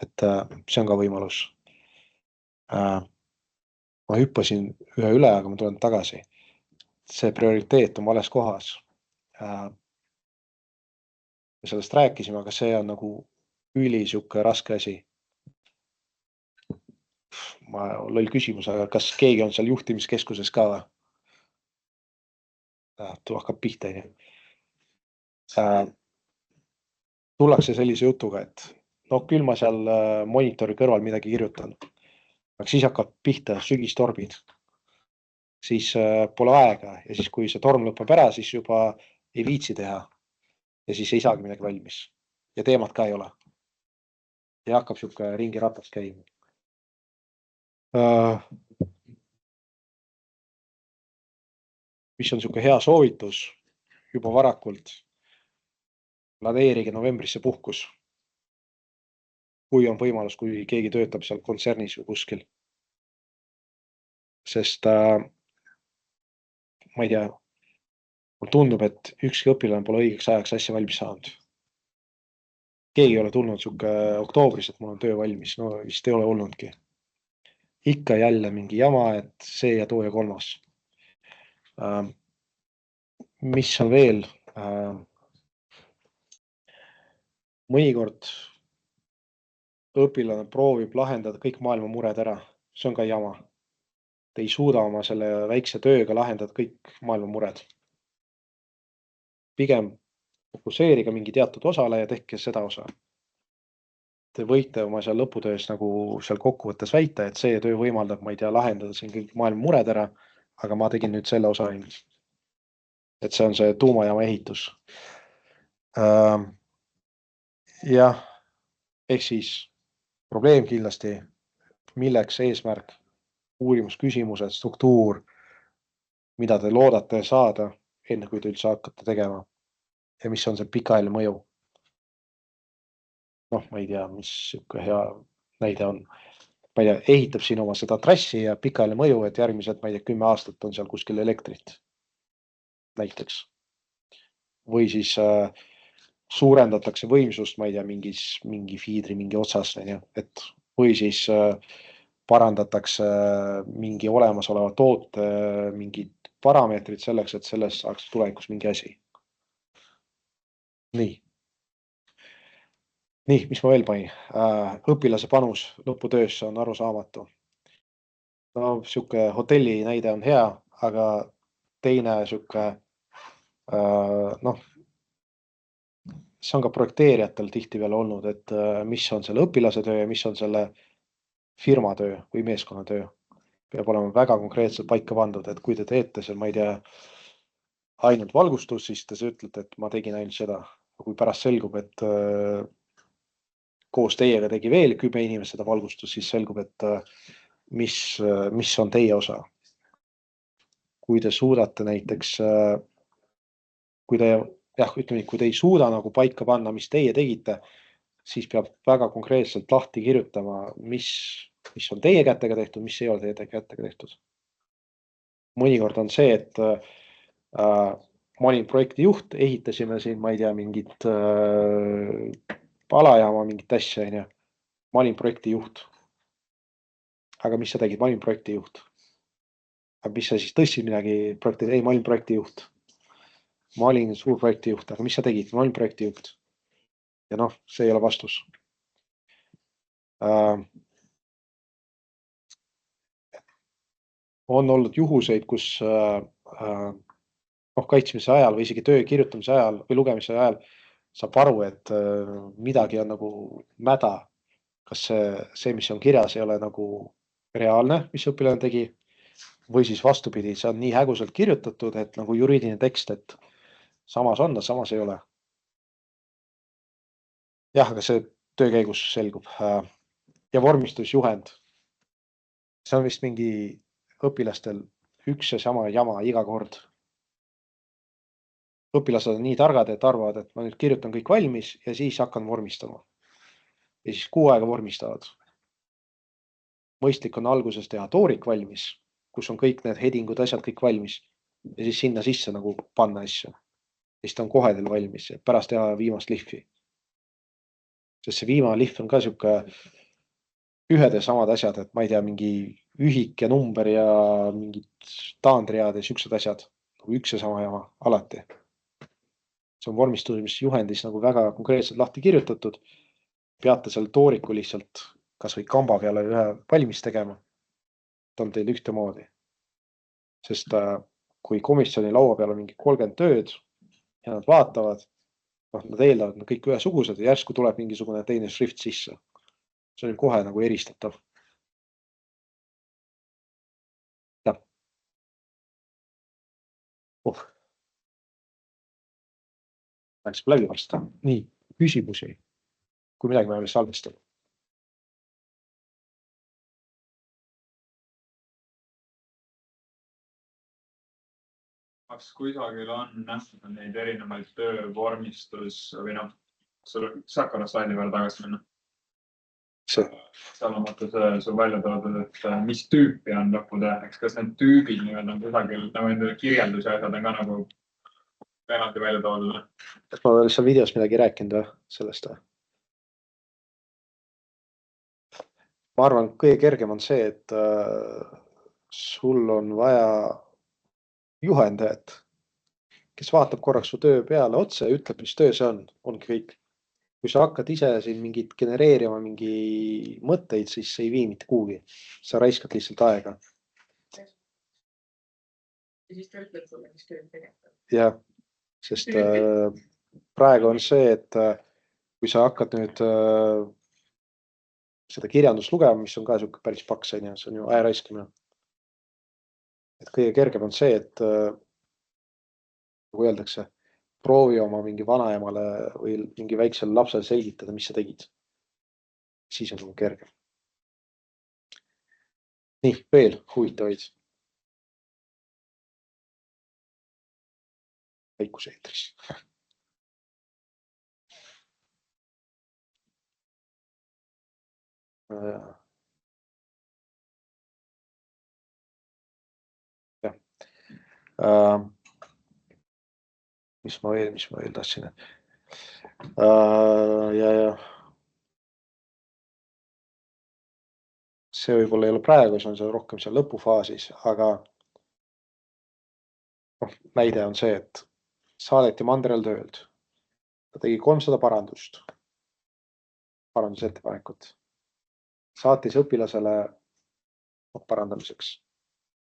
Et see on ka võimalus. Ma hüppasin ühe üle, aga ma tulen tagasi. See prioriteet on vales kohas. Me sellest rääkisime, aga see on nagu siuke raske asi. Loll küsimus, aga kas keegi on seal juhtimiskeskuses ka või? Hakkab pihta. Tullakse sellise jutuga, et no küll ma seal monitori kõrval midagi kirjutan. Aga siis hakkab pihta sügistorbid. Siis pole aega ja siis kui see torm lõpeb ära, siis juba ei viitsi teha. Ja siis ei saagi midagi valmis. Ja teemat ka ei ole. Ja hakkab siuke ringi ratas käima. Mis on siuke hea soovitus juba varakult? Planeerige novembrisse puhkus. Kui on võimalus, kui keegi töötab seal kontsernis või kuskil. Sest ma ei tea, mul tundub, et ükski õpilane pole õigeks ajaks asja valmis saanud. Keegi ei ole tulnud siuke oktoobris, et mul on töö valmis. No vist ei ole olnudki. Ikka jälle mingi jama, et see ja too ja kolmas. Mis on veel? Mõnikord õpilane proovib lahendada kõik maailma mured ära. See on ka jama. Te ei suuda oma selle väikse tööga lahendada kõik maailma mured. Pigem fokuseeriga mingi teatud osale ja tehke seda osa. Te võite oma seal lõputöös nagu seal kokkuvõttes väita, et see töö võimaldab, ma ei tea, lahendada siin kõik maailma mured ära, aga ma tegin nüüd selle osa ainult. Et see on see tuumajaama ehitus. Jah, ehk siis probleem kindlasti, milleks eesmärk, uurimusküsimused, struktuur, mida te loodate saada, enne kui te üldse hakkate tegema ja mis on see pikaajaline mõju. Noh, ma ei tea, mis siuke hea näide on. Ma ei tea, ehitab siin oma seda trassi ja pikaajaline mõju, et järgmised, ma ei tea, 10 aastat on seal kuskil elektrit. Näiteks. Või siis suurendatakse võimsust, ma ei tea, mingi fiidri, mingi otsas, et või siis parandatakse mingi olemasoleva toote mingid parameetrid selleks, et sellest saaks tulevikus mingi asi. Nii, mis ma veel panin? Õpilase panus lõputöösse on arusaamatu. No siuke hotelli näide on hea, aga teine siuke, noh, see on ka projekteerijatel tihtipeale olnud, et mis on selle õpilase töö ja mis on selle firma töö või meeskonna töö. Peab olema väga konkreetselt paika pandud, et kui te teete seal, ma ei tea, ainult valgustus, siis te ütlete, et ma tegin ainult seda. Kui pärast selgub, et koos teiega tegi veel 10 inimest seda valgustust, siis selgub, et mis on teie osa. Kui te suudate näiteks, kui te ei suuda nagu paika panna, mis teie tegite, siis peab väga konkreetselt lahti kirjutama, mis on teie kätega tehtud, mis ei ole teie kätega tehtud. Mõnikord on see, et ma olin projektijuht, ehitasime siin, ma ei tea, mingit alajaama, mingit asja, ma olin projektijuht. Aga mis sa tegid? Ma olin projektijuht. Aga mis sa siis tõstsid midagi projekti? Ei, ma olin projektijuht. Ma olin suur projektijuht, aga mis sa tegid? Ma olin projektijuht. Ja noh, see ei ole vastus. On olnud juhuseid, kus kaitsmise ajal või isegi töö kirjutamise ajal või lugemise ajal saab aru, et midagi on nagu mäda. Kas see, mis on kirjas, ei ole nagu reaalne, mis õpilane tegi, või siis vastupidi, see on nii häguselt kirjutatud, et nagu juriidiline tekst, et samas on, samas ei ole. jah, aga see töö käigus selgub. Ja vormistusjuhend. See on vist mingi õpilastel üks ja sama jama iga kord. Õpilased on nii targad, et arvavad, et ma nüüd kirjutan kõik valmis ja siis hakkan vormistama. Ja siis kuu aega vormistavad. Mõistlik on alguses teha toorik valmis, kus on kõik need headingud, asjad kõik valmis. Ja siis sinna sisse nagu panna asju. Ja siis ta on kohe teil valmis ja pärast teha viimast lihvi. Sest see viimane lihv on ka siuke ühed ja samad asjad, et ma ei tea, mingi ühik ja number ja mingid taandread ja siuksed asjad. Üks ja sama jama, alati. See on vormistusjuhendis nagu väga konkreetselt lahti kirjutatud. Peate seal tooriku lihtsalt kas või kamba peale ühe valmis tegema. Ta on teil ühtemoodi. Sest kui komisjoni laua peal on mingi 30 tööd ja nad vaatavad, nad eeldavad, et nad kõik ühesugused ja järsku tuleb mingisugune teine šrift sisse. See on kohe nagu eristatav. Ja. Läks läbi vasta. Nii, küsimusi. Kui midagi me veel salvestame. Kas kusagil on nähtud neid erinevaid töövormistus või noh, saab korra slaidi peale tagasi minna? Seal on mõttes sul välja toodud, et mis tüüpi on lõputöö, kas need tüübid on kusagil nagu enda kirjelduse asjad on ka nagu eraldi välja toodud? Kas ma veel seal videos midagi rääkinud või sellest? Ma arvan, kõige kergem on see, et sul on vaja juhendajat, kes vaatab korraks su töö peale otsa ja ütleb, mis töö see on, ongi kõik. Kui sa hakkad ise siin mingit genereerima mingi mõtteid, siis ei vii mitte kuhugi. Sa raiskad lihtsalt aega. Ja siis ta ütleb sulle, mis töö tegema. Jah, sest praegu on see, et kui sa hakkad nüüd seda kirjandust lugema, mis on ka päris paks, see on ju aja raiskamine. Et kõige kergem on see, et nagu öeldakse, proovi oma mingi vanaemale või mingi väiksele lapsele selgitada, mis sa tegid. Siis on kergem. Nii, veel huvitavaid. Vaikus eetris. Mis ma veel tahtsin? See võib-olla ei ole praegu, see on seal rohkem seal lõpufaasis, aga näide on see, et saadeti Mandrel töölt. Ta tegi 300 parandusettepanekut. Saatis õpilasele parandamiseks.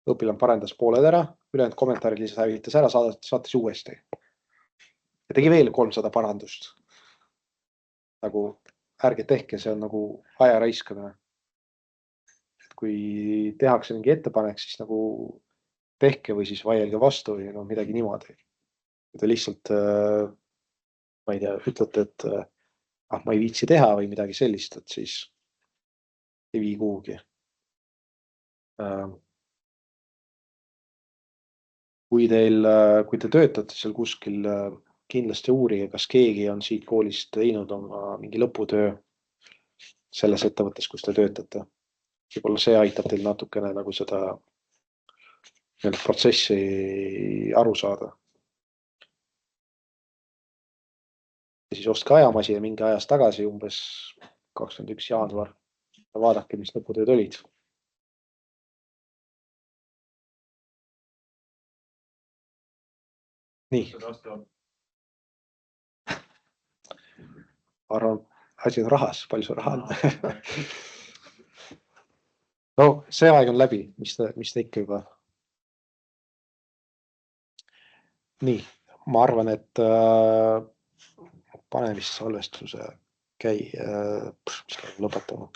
Õpilane parandas pooled ära, ülejäänud kommentaarid lihtsalt hävitas ära, saatis uuesti. Ja tegi veel 300 parandust. Nagu ärge tehke, see on nagu aja raiskamine. Et kui tehakse mingi ettepanek, siis nagu tehke või siis vaielge vastu või no midagi niimoodi. Te lihtsalt, ma ei tea, ütlete, et ma ei viitsi teha või midagi sellist, et siis ei vii kuhugi. Kui te töötate seal kuskil, kindlasti uurige, kas keegi on siit koolist teinud oma mingi lõputöö selles ettevõttes, kus te töötate. Võib-olla see aitab teil natukene nagu seda protsessi aru saada. Ja siis ostke ajamasi ja mingi ajas tagasi umbes 21 jaanuar ja vaadake, mis lõputööd olid. Nii. Arvan, asi on rahas, palju see raha on. No see aeg on läbi, mis te ikka juba. Nii, ma arvan, et panen vist salvestuse lõpetama.